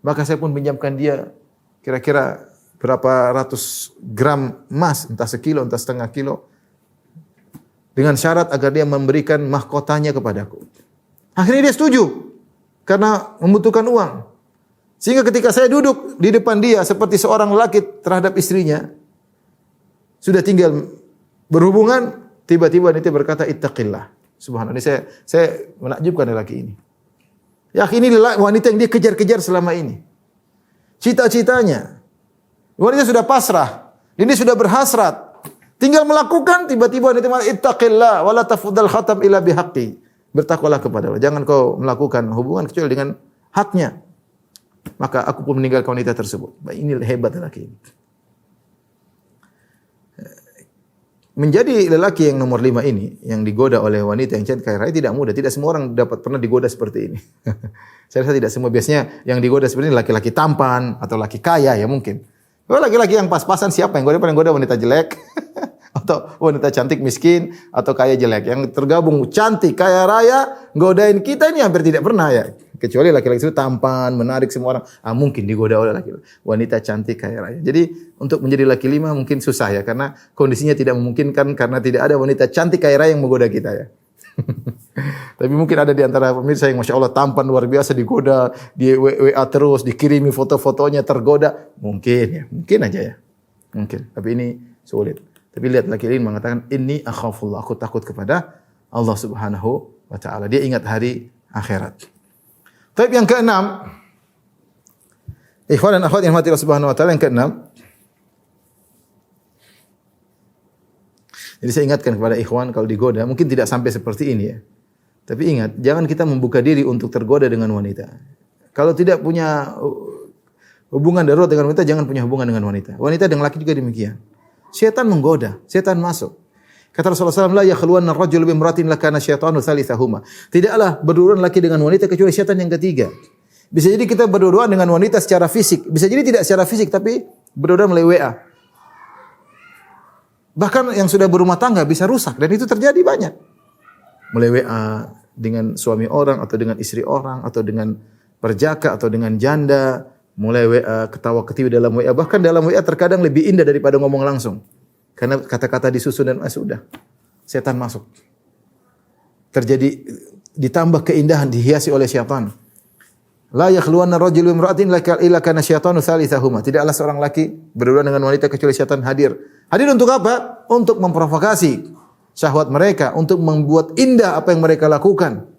Maka saya pun pinjamkan dia kira-kira berapa ratus gram emas, entah sekilo, entah setengah kilo. Dengan syarat agar dia memberikan mahkotanya kepadaku. Akhirnya dia setuju. Karena membutuhkan uang. Sehingga ketika saya duduk di depan dia seperti seorang lelaki terhadap istrinya, sudah tinggal berhubungan, tiba-tiba wanita berkata, ittaqillah. Subhanallah, ini saya menakjubkan lelaki ini. Ya, ini wanita yang dia kejar-kejar selama ini. Cita-citanya. Wanita sudah pasrah. Ini sudah berhasrat. Tinggal melakukan, tiba-tiba wanita mengatakan, ittaqillah, wala tafudal khatam illa bihaqqi. Bertakwalah kepada Allah. Jangan kau melakukan hubungan kecuali dengan haknya. Maka aku pun meninggalkan wanita tersebut. Ini hebat lelaki ini. Menjadi lelaki yang nomor 5 ini, yang digoda oleh wanita yang cantik kaya raya tidak mudah. Tidak semua orang dapat pernah digoda seperti ini. Saya rasa tidak semua. Biasanya yang digoda seperti ini laki-laki tampan atau laki kaya ya mungkin. Kalau laki-laki yang pas-pasan siapa yang goda? Paling goda wanita jelek atau wanita cantik miskin atau kaya jelek. Yang tergabung cantik kaya raya godain kita ini hampir tidak pernah ya. Kecuali laki-laki itu tampan, menarik semua orang. Mungkin digoda oleh laki-laki. Wanita cantik kaya raya. Jadi untuk menjadi laki 5 mungkin susah ya. Karena kondisinya tidak memungkinkan. Karena tidak ada wanita cantik kaya raya yang menggoda kita ya. Tapi mungkin ada di antara pemirsa yang Masya Allah tampan luar biasa digoda. Di WA terus, dikirimi foto-fotonya tergoda. Mungkin ya. Mungkin aja ya. Mungkin. Tapi ini sulit. Tapi lihat laki ini mengatakan, inni akhafullah. Aku takut kepada Allah subhanahu wa ta'ala. Dia ingat hari akhirat. Tapi yang keenam, ikhwan dan akhwat yang mati Allah Subhanahu wa taala, yang keenam. Jadi saya ingatkan kepada ikhwan kalau digoda, mungkin tidak sampai seperti ini ya. Tapi ingat, jangan kita membuka diri untuk tergoda dengan wanita. Kalau tidak punya hubungan darurat dengan wanita, jangan punya hubungan dengan wanita. Wanita dan laki juga demikian. Syaitan menggoda, syaitan masuk. Kata Rasulullah SAW, la yakhluwanna ar-rajulu bimra'atin lakana syaitanu thalithahuma. Tidaklah berduaan laki dengan wanita kecuali syaitan yang ketiga. Bisa jadi kita berduaan dengan wanita secara fisik, bisa jadi tidak secara fisik tapi berduaan melalui WA. Bahkan yang sudah berumah tangga bisa rusak dan itu terjadi banyak. Melalui WA dengan suami orang atau dengan istri orang atau dengan perjaka atau dengan janda, mulai WA, ketawa ketiwi dalam WA, bahkan dalam WA terkadang lebih indah daripada ngomong langsung. Karena kata-kata disusun dan sudah setan masuk. Terjadi ditambah keindahan dihiasi oleh syaitan. La yakhluwanna rajulu imra'atin illa kana syaitanu thalithahuma. Tidaklah seorang laki berduaan dengan wanita kecuali syaitan hadir. Hadir untuk apa? Untuk memprovokasi syahwat mereka, untuk membuat indah apa yang mereka lakukan.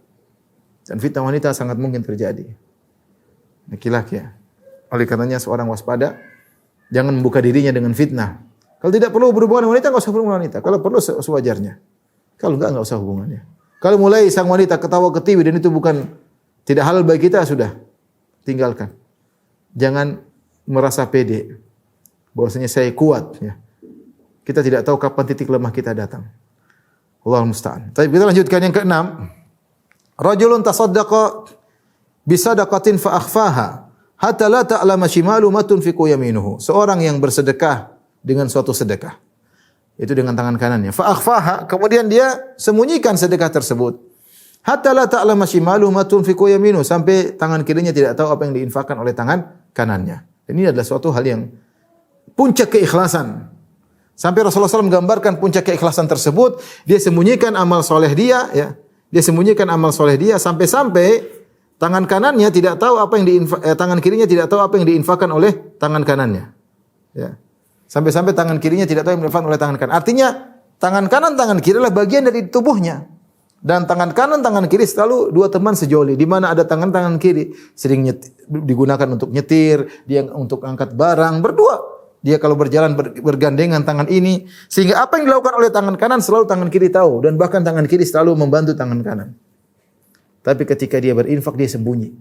Dan fitnah wanita sangat mungkin terjadi. Laki-laki ya. Oleh karenanya seorang waspada, jangan membuka dirinya dengan fitnah. Kalau tidak perlu berhubungan dengan wanita, enggak usah berhubungan dengan wanita. Kalau perlu sewajarnya. Kalau enggak usah hubungannya. Kalau mulai sang wanita ketawa ketiwi dan itu bukan tidak halal bagi kita, sudah tinggalkan. Jangan merasa pede bahwasanya saya kuat ya. Kita tidak tahu kapan titik lemah kita datang. Allahul musta'an. Tapi kita lanjutkan yang keenam. Rajulun tasaddaqa bisadaqatin fa akhfaha hatta la ta'lama shimalu ma tunfiqu yaminuhu. Seorang yang bersedekah dengan suatu sedekah. Itu dengan tangan kanannya. Fa akhfaha, kemudian dia sembunyikan sedekah tersebut. Hatta la ta'lama shimalu ma tunfiqu yaminuhu, sampai tangan kirinya tidak tahu apa yang diinfakkan oleh tangan kanannya. Dan ini adalah suatu hal yang puncak keikhlasan. Sampai Rasulullah SAW menggambarkan puncak keikhlasan tersebut, dia sembunyikan amal soleh dia, ya. Dia sembunyikan amal soleh dia sampai-sampai tangan kanannya tidak tahu apa yang tangan kirinya tidak tahu apa yang diinfakkan oleh tangan kanannya. Ya. Sampai-sampai tangan kirinya tidak tahu yang diinfakkan oleh tangan kanan. Artinya tangan kanan, tangan kiri adalah bagian dari tubuhnya. Dan tangan kanan, tangan kiri selalu dua teman sejoli. Di mana ada tangan kiri sering digunakan untuk nyetir, dia untuk angkat barang, berdua. Dia kalau berjalan bergandengan tangan ini, sehingga apa yang dilakukan oleh tangan kanan selalu tangan kiri tahu, dan bahkan tangan kiri selalu membantu tangan kanan. Tapi ketika dia berinfak dia sembunyi.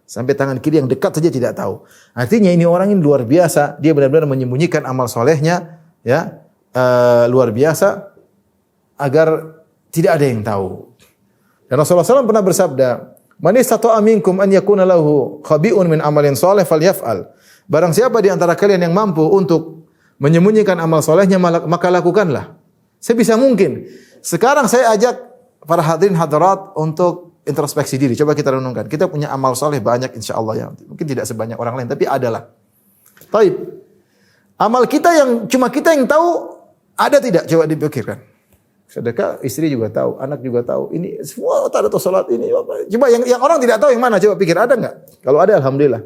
Sampai tangan kiri yang dekat saja tidak tahu. Artinya ini orang ini luar biasa, dia benar-benar menyembunyikan amal solehnya, ya, luar biasa agar tidak ada yang tahu. Dan Rasulullah SAW pernah bersabda, "Man istata'a minkum an yakuna lahu khabi'un min amalin shalih falyaf'al." Barang siapa di antara kalian yang mampu untuk menyembunyikan amal solehnya, maka lakukanlah. Sebisa mungkin. Sekarang saya ajak para hadirin hadirat untuk introspeksi diri. Coba kita renungkan. Kita punya amal soleh banyak insya Allah ya. Mungkin tidak sebanyak orang lain, tapi adalah. Taib. Amal kita yang cuma kita yang tahu, ada tidak? Coba dipikirkan. Sedekah istri juga tahu, anak juga tahu. Ini semua tak ada tahu salat ini. Coba yang orang tidak tahu yang mana? Coba pikir, ada enggak? Kalau ada, alhamdulillah.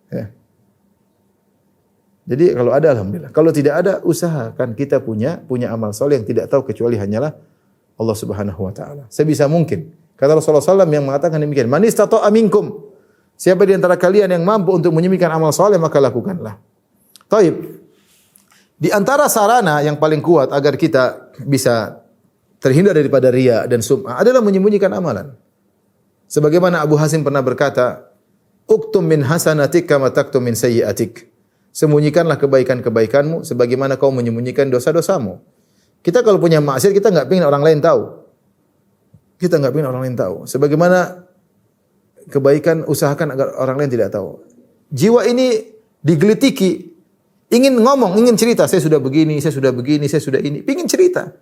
Ya. Jadi kalau ada, alhamdulillah. Kalau tidak ada, usahakan kita punya amal soleh yang tidak tahu kecuali hanyalah Allah Subhanahu wa taala. Sebisa mungkin. Kata Rasulullah SAW yang mengatakan demikian, "Man istata'a minkum." Siapa di antara kalian yang mampu untuk menyemikkan amal soleh, maka lakukanlah. Taib. Di antara sarana yang paling kuat agar kita bisa terhindar daripada riya dan sum'ah adalah menyembunyikan amalan. Sebagaimana Abu Hasim pernah berkata, "Uktum min hasanatik kama taktum min sayyi'atik." Sembunyikanlah kebaikan-kebaikanmu sebagaimana kau menyembunyikan dosa-dosamu. Kita kalau punya maksiat, kita enggak ingin orang lain tahu. Kita enggak ingin orang lain tahu. Sebagaimana kebaikan, usahakan agar orang lain tidak tahu. Jiwa ini digelitiki, ingin ngomong, ingin cerita, saya sudah begini, saya sudah begini, saya sudah ini, ingin cerita.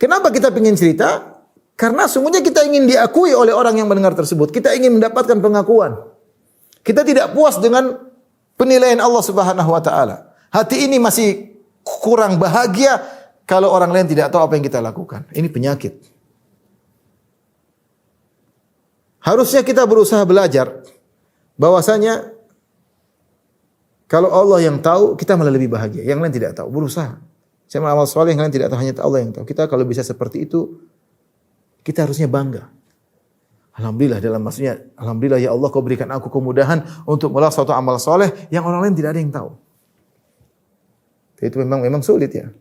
Kenapa kita ingin cerita? Karena sungguhnya kita ingin diakui oleh orang yang mendengar tersebut. Kita ingin mendapatkan pengakuan. Kita tidak puas dengan penilaian Allah Subhanahu wa taala. Hati ini masih kurang bahagia kalau orang lain tidak tahu apa yang kita lakukan. Ini penyakit. Harusnya kita berusaha belajar bahwasanya kalau Allah yang tahu, kita malah lebih bahagia. Yang lain tidak tahu, berusaha. Saya amal soleh yang lain tidak tahu, hanya Allah yang tahu. Kita kalau bisa seperti itu, kita harusnya bangga. Alhamdulillah, dalam maksudnya, alhamdulillah ya Allah kau berikan aku kemudahan untuk melakukan suatu amal soleh yang orang lain tidak ada yang tahu. Itu memang sulit ya.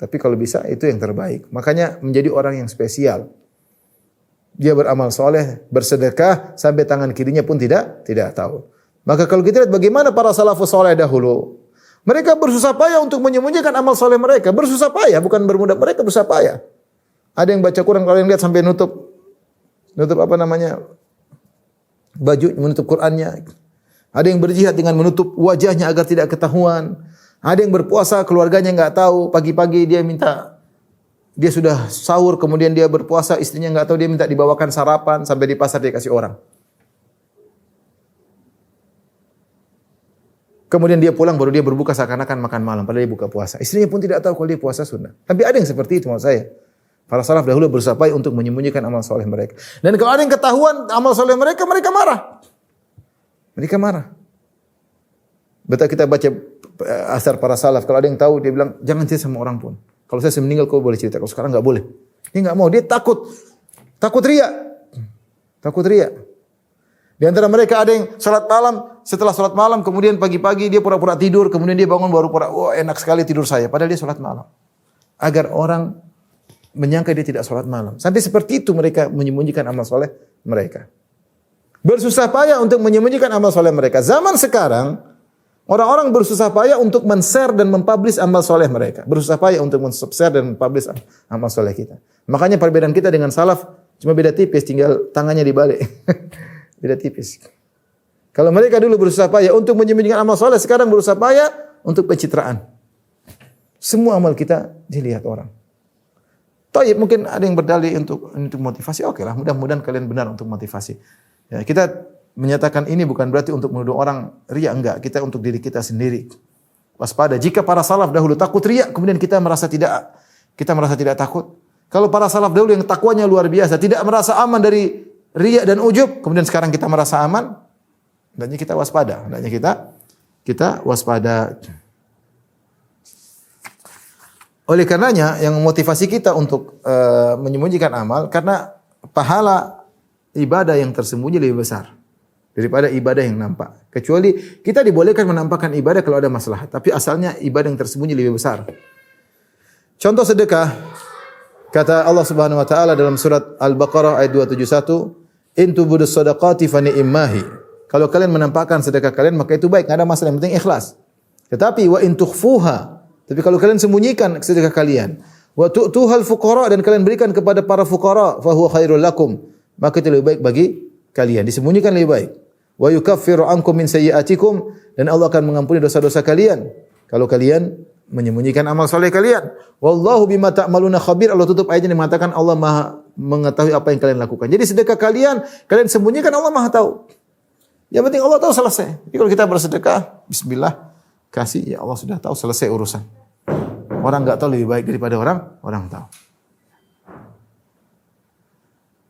Tapi kalau bisa itu yang terbaik. Makanya menjadi orang yang spesial. Dia beramal soleh, bersedekah sampai tangan kirinya pun tidak tahu. Maka kalau kita lihat bagaimana para salafus soleh dahulu, mereka bersusah payah untuk menyembunyikan amal soleh mereka. Bersusah payah, bukan bermudah. Mereka bersusah payah. Ada yang baca Quran, kalau yang lihat sampai nutup baju, menutup Qurannya. Ada yang berjihad dengan menutup wajahnya agar tidak ketahuan. Ada yang berpuasa, keluarganya enggak tahu. Pagi-pagi dia sudah sahur, kemudian dia berpuasa, istrinya enggak tahu, dia minta dibawakan sarapan, sampai di pasar dia kasih orang. Kemudian dia pulang, baru dia berbuka seakan-akan makan malam, padahal dia buka puasa. Istrinya pun tidak tahu kalau dia puasa sunnah. Tapi ada yang seperti itu maksud saya. Para salaf dahulu berusaha payah untuk menyembunyikan amal soleh mereka. Dan kalau ada yang ketahuan amal soleh mereka, mereka marah. Mereka marah. Betul kita baca asar para salaf, kalau ada yang tahu, dia bilang, jangan cerita sama orang pun. Kalau saya meninggal, kau boleh cerita. Kalau sekarang enggak boleh. Dia enggak mau, dia takut riya. Takut riya. Di antara mereka ada yang salat malam, setelah salat malam, kemudian pagi-pagi dia pura-pura tidur, kemudian dia bangun baru enak sekali tidur saya. Padahal dia salat malam. Agar orang menyangka dia tidak salat malam. Sampai seperti itu mereka menyembunyikan amal soleh mereka. Bersusah payah untuk menyembunyikan amal soleh mereka. Zaman sekarang, orang-orang bersusah payah untuk men-share dan mempublish amal soleh mereka. Bersusah payah untuk men-share dan mempublish amal soleh kita. Makanya perbedaan kita dengan salaf cuma beda tipis, tinggal tangannya dibalik. Beda tipis. Kalau mereka dulu berusaha payah untuk menyembunyikan amal soleh, sekarang berusaha payah untuk pencitraan. Semua amal kita dilihat orang. Taib, mungkin ada yang berdalih untuk motivasi. Oke lah, mudah-mudahan kalian benar untuk motivasi. Ya, kita menyatakan ini bukan berarti untuk menuduh orang riya, enggak. Kita untuk diri kita sendiri. Waspada. Jika para salaf dahulu takut riya, kemudian kita merasa tidak takut. Kalau para salaf dahulu yang takwanya luar biasa, tidak merasa aman dari riya dan ujub, kemudian sekarang kita merasa aman, hendaknya kita waspada. Hendaknya kita waspada. Oleh karenanya yang memotivasi kita untuk menyembunyikan amal, karena pahala ibadah yang tersembunyi lebih besar daripada ibadah yang nampak. Kecuali kita dibolehkan menampakkan ibadah kalau ada masalah, tapi asalnya ibadah yang tersembunyi lebih besar. Contoh sedekah, kata Allah Subhanahu wa taala dalam surat Al-Baqarah ayat 271, "In tubudus shadaqati fa ni'mahi." Kalau kalian menampakkan sedekah kalian maka itu baik, enggak ada masalah, yang penting ikhlas. Tetapi wa in tukhfuha, tapi kalau kalian sembunyikan sedekah kalian, wa tu'tuhal fuqara, dan kalian berikan kepada para fuqara, fa huwa khairul lakum, maka itu lebih baik bagi kalian. Disembunyikan lebih baik. Wa yukaffiru ankum min sayyi'atikum, dan Allah akan mengampuni dosa-dosa kalian kalau kalian menyembunyikan amal soleh kalian. Wallahu bima ta'maluna khabir. Allah tutup ayatnya dengan mengatakan Allah Maha mengetahui apa yang kalian lakukan. Jadi sedekah kalian sembunyikan, Allah Maha tahu. Yang penting Allah tahu, selesai. Jadi kalau kita bersedekah, bismillah, kasih, ya Allah sudah tahu, selesai urusan. Orang enggak tahu lebih baik daripada orang tahu.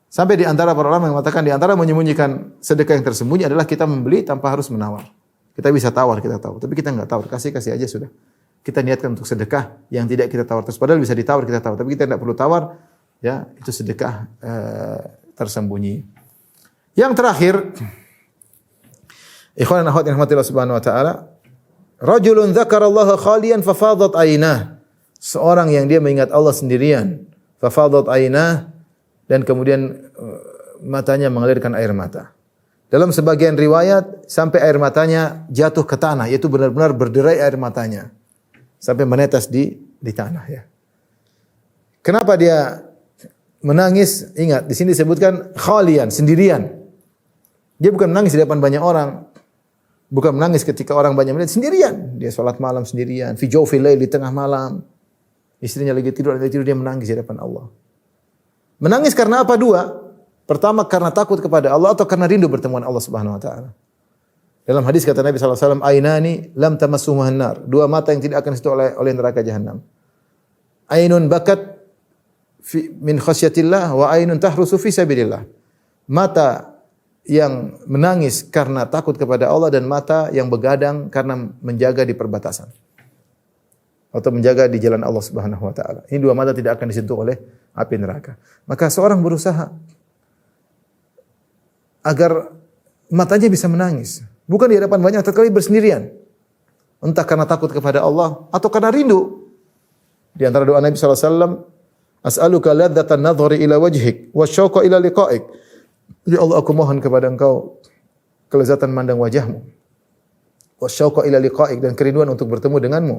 Sampai di antara para ulama yang mengatakan di antara menyembunyikan sedekah yang tersembunyi adalah kita membeli tanpa harus menawar. Kita bisa tawar, kita tahu, tapi kita enggak tawar, kasih aja sudah. Kita niatkan untuk sedekah yang tidak kita tawar terus, padahal bisa ditawar, kita tawar, tapi kita tidak perlu tawar, ya, itu sedekah tersembunyi. Yang terakhir, ikhwan dan akhwat yang dirahmati Allah Subhanahu wa taala, rajulun dzakarallaha khalian fafadat aynah. Seorang yang dia mengingat Allah sendirian, fafadat aynah, dan kemudian matanya mengalirkan air mata. Dalam sebagian riwayat sampai air matanya jatuh ke tanah, yaitu benar-benar berderai air matanya sampai menetes di tanah, ya. Kenapa dia menangis? Ingat, di sini disebutkan khalian, sendirian. Dia bukan menangis di depan banyak orang. Bukan menangis ketika orang banyak melihat, sendirian. Dia salat malam sendirian, fi jawfil lail, di tengah malam. Istrinya lagi tidur, dia menangis di depan Allah. Menangis karena apa? Dua. Pertama, karena takut kepada Allah atau karena rindu bertemu dengan Allah Subhanahu wa taala. Dalam hadis kata Nabi sallallahu alaihi wasallam, "Ainani lam tamassuhuma an-nar." Dua mata yang tidak akan disentuh oleh neraka jahanam. Ainun bakat min khasyatillah wa ainun tahrusu fi sabilillah. Mata yang menangis karena takut kepada Allah dan mata yang begadang karena menjaga di perbatasan atau menjaga di jalan Allah Subhanahu wa taala. Ini dua mata tidak akan disentuh oleh api neraka. Maka seorang berusaha agar matanya bisa menangis, bukan di hadapan banyak, tetapi bersendirian. Entah karena takut kepada Allah atau karena rindu. Di antara doa Nabi sallallahu alaihi wasallam, "As'aluka ladzatan nadhari ila wajhik wa syauqa ila liqa'ik." Ya Allah, aku mohon kepada Engkau kelezatan mandang wajahmu, wa syauqa ila liqa'ik, dan kerinduan untuk bertemu denganmu.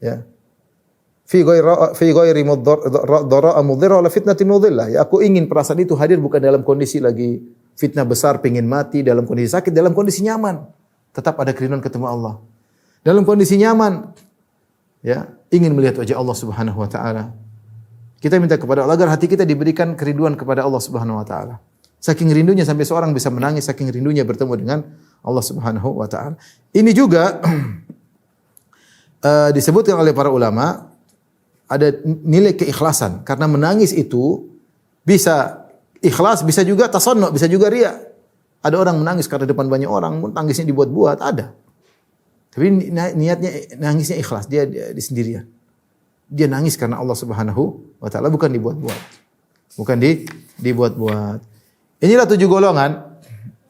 Ya. Fi ghairi dhara'a mudhirra wala fitnatin mudhillah. Ya, aku ingin perasaan itu hadir bukan dalam kondisi lagi fitnah besar, pengin mati, dalam kondisi sakit, dalam kondisi nyaman. Tetap ada kerinduan ketemu Allah. Dalam kondisi nyaman, ya, ingin melihat wajah Allah Subhanahu wa taala. Kita minta kepada Allah agar hati kita diberikan kerinduan kepada Allah Subhanahu wa taala. Saking rindunya sampai seorang bisa menangis, saking rindunya bertemu dengan Allah Subhanahu wa taala. Ini juga disebutkan oleh para ulama, ada nilai keikhlasan, karena menangis itu bisa ikhlas, bisa juga tasannu, bisa juga riya. Ada orang menangis karena depan banyak orang, tangisnya dibuat-buat, ada. Tapi niatnya, nangisnya ikhlas, dia di sendirian. Dia nangis karena Allah Subhanahu wa taala, bukan dibuat-buat. Bukan dibuat-buat. Inilah 7 golongan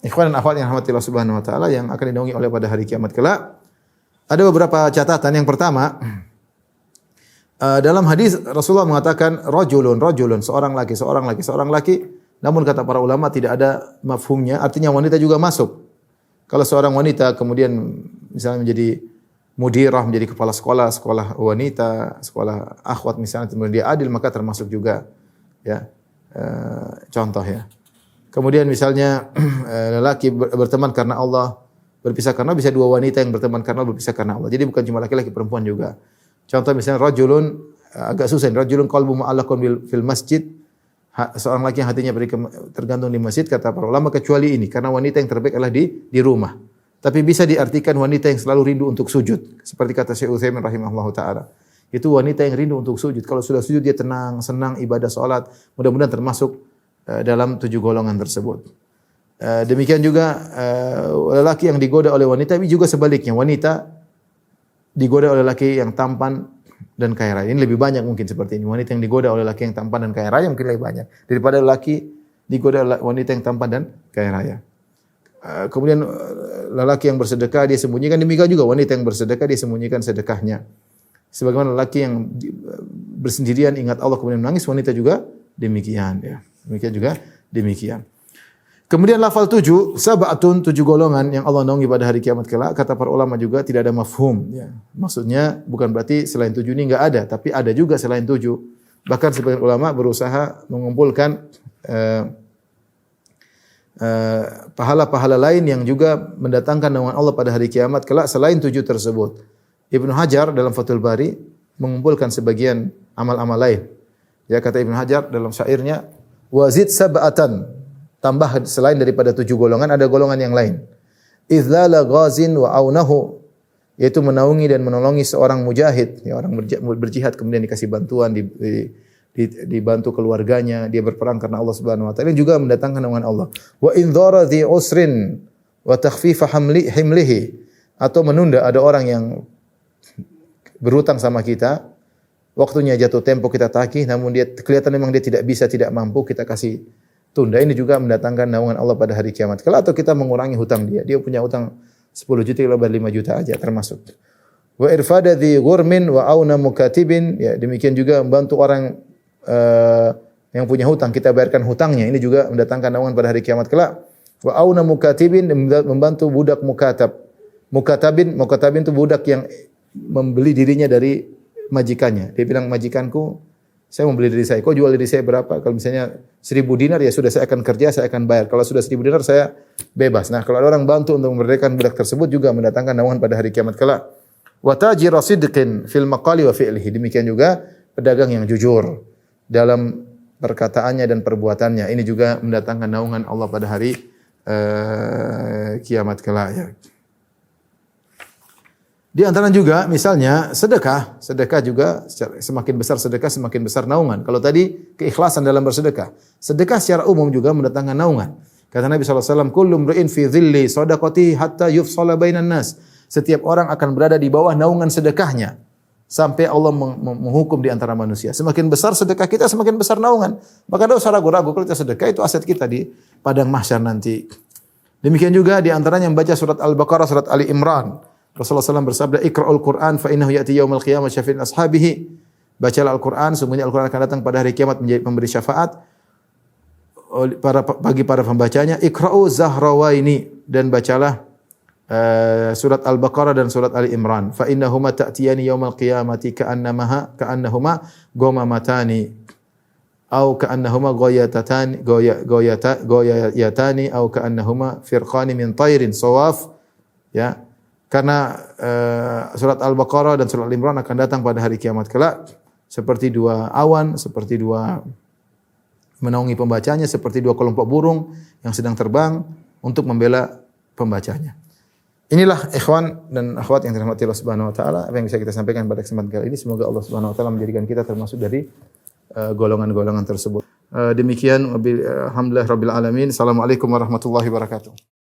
ikhwan dan akhwat yang rahmati Allah Subhanahu wa taala yang akan dinaungi oleh pada hari kiamat kelak. Ada beberapa catatan. Yang pertama, dalam hadis Rasulullah mengatakan rajulun, seorang laki. Namun kata para ulama tidak ada mafhumnya, artinya wanita juga masuk. Kalau seorang wanita kemudian misalnya menjadi mudirah, menjadi kepala sekolah wanita, sekolah akhwat misalnya, kemudian dia adil, maka termasuk juga, ya. Contoh, ya. Kemudian misalnya lelaki berteman karena Allah, berpisah karena bisa dua wanita yang berteman karena berpisah karena Allah. Jadi bukan cuma laki-laki, perempuan juga. Contoh misalnya rajulun, agak susah, rajulun qalbu mu'allaqun fil masjid. Seorang laki yang hatinya tergantung di masjid, kata para ulama, kecuali ini, karena wanita yang terbaik adalah di rumah. Tapi bisa diartikan wanita yang selalu rindu untuk sujud. Seperti kata Syekh Utsaimin rahimahullahu taala. Itu wanita yang rindu untuk sujud. Kalau sudah sujud dia tenang, senang ibadah salat. Mudah-mudahan termasuk dalam 7 golongan tersebut. Demikian juga lelaki yang digoda oleh wanita, tapi juga sebaliknya, wanita digoda oleh lelaki yang tampan dan kaya raya. Ini lebih banyak mungkin seperti ini. Wanita yang digoda oleh lelaki yang tampan dan kaya raya mungkin lebih banyak daripada lelaki digoda oleh wanita yang tampan dan kaya raya. Kemudian lelaki yang bersedekah dia sembunyikan, demikian juga wanita yang bersedekah dia sembunyikan sedekahnya. Sebagaimana lelaki yang bersendirian ingat Allah kemudian menangis, wanita juga demikian, ya. Demikian juga demikian. Kemudian lafal 7, sab'atun, 7 golongan yang Allah naungi pada hari kiamat kelak. Kata para ulama juga tidak ada mafhum, ya. Maksudnya bukan berarti selain 7 ini enggak ada, tapi ada juga selain 7. Bahkan sebagian ulama berusaha mengumpulkan pahala-pahala lain yang juga mendatangkan naungan Allah pada hari kiamat kelak selain 7 tersebut. Ibnu Hajar dalam Fathul Bari mengumpulkan sebagian amal-amal lain. Ya, kata Ibnu Hajar dalam syairnya, wazid sab'atan, tambah selain daripada 7 golongan ada golongan yang lain. Izlala ghazin wa aunahu, yaitu menaungi dan menolongi seorang mujahid, ya, orang berjihad kemudian dikasih bantuan, dibantu keluarganya, dia berperang karena Allah Subhanahu wa taala, juga mendatangkan naungan Allah. Wa indhara dhi usrin wa takhfifa himlihi, atau menunda, ada orang yang berhutang sama kita, waktunya jatuh tempo kita tagih, namun dia kelihatan memang dia tidak bisa, tidak mampu, kita kasih tunda. Ini juga mendatangkan naungan Allah pada hari kiamat. Kalau atau kita mengurangi hutang dia punya hutang 10 juta, kita bayar 5 juta aja termasuk. Wa irfada dhi ghurmin wa auna mukatibin, ya, demikian juga membantu orang yang punya hutang, kita bayarkan hutangnya. Ini juga mendatangkan naungan pada hari kiamat kelak. Wa auna mukatibin, membantu budak mukatab. Mukatabin itu budak yang membeli dirinya dari majikannya. Dia bilang, majikanku, saya membeli diri saya. Kau jual diri saya berapa? Kalau misalnya 1.000 dinar, ya sudah, saya akan kerja, saya akan bayar. Kalau sudah 1.000 dinar, saya bebas. Nah, kalau ada orang bantu untuk memerdekakan budak tersebut, juga mendatangkan naungan pada hari kiamat kelak. Wa tajir sidqin fil maqali wa fi'lihi. Demikian juga pedagang yang jujur dalam perkataannya dan perbuatannya. Ini juga mendatangkan naungan Allah pada hari kiamat kelak, ya. Di antara juga misalnya sedekah juga, semakin besar sedekah semakin besar naungan. Kalau tadi keikhlasan dalam bersedekah, sedekah secara umum juga mendatangkan naungan. Kata Nabi SAW, kullu mri'in fi dhilli sadaqati hatta yufsala bainan nas. Setiap orang akan berada di bawah naungan sedekahnya sampai Allah menghukum di antara manusia. Semakin besar sedekah kita, semakin besar naungan. Maka tidak usah ragu-ragu, kalau kita sedekah itu aset kita di padang mahsyar nanti. Demikian juga di antaranya membaca surat Al-Baqarah, surat Ali Imran. Rasulullah SAW bersabda, Iqra'ul Qur'an fa innahu ya'ti yaumal qiyamah syafi'in ashabihi. Bacalah Al-Qur'an, sungguhnya Al-Qur'an akan datang pada hari kiamat menjadi pemberi syafaat bagi para pembacanya. Iqra'u Zahrawaini, dan bacalah surat Al-Baqarah dan surat Ali Imran. Fa innahuma ta'tiyani yaumal qiyamati ka'annahuma ghammatani au ka'annahuma ghayatani au ka'annahuma firqani min tayrin sawaf, ya. Karena surat Al-Baqarah dan surat Al-Imran akan datang pada hari kiamat kelak seperti dua awan, seperti dua menaungi pembacanya, seperti dua kelompok burung yang sedang terbang untuk membela pembacanya. Inilah ikhwan dan akhwat yang dirahmati Allah Subhanahu wa taala, apa yang bisa kita sampaikan pada kesempatan kali ini. Semoga Allah Subhanahu wa taala menjadikan kita termasuk dari golongan-golongan tersebut. Demikian, alhamdulillah rabbil alamin. Assalamualaikum warahmatullahi wabarakatuh.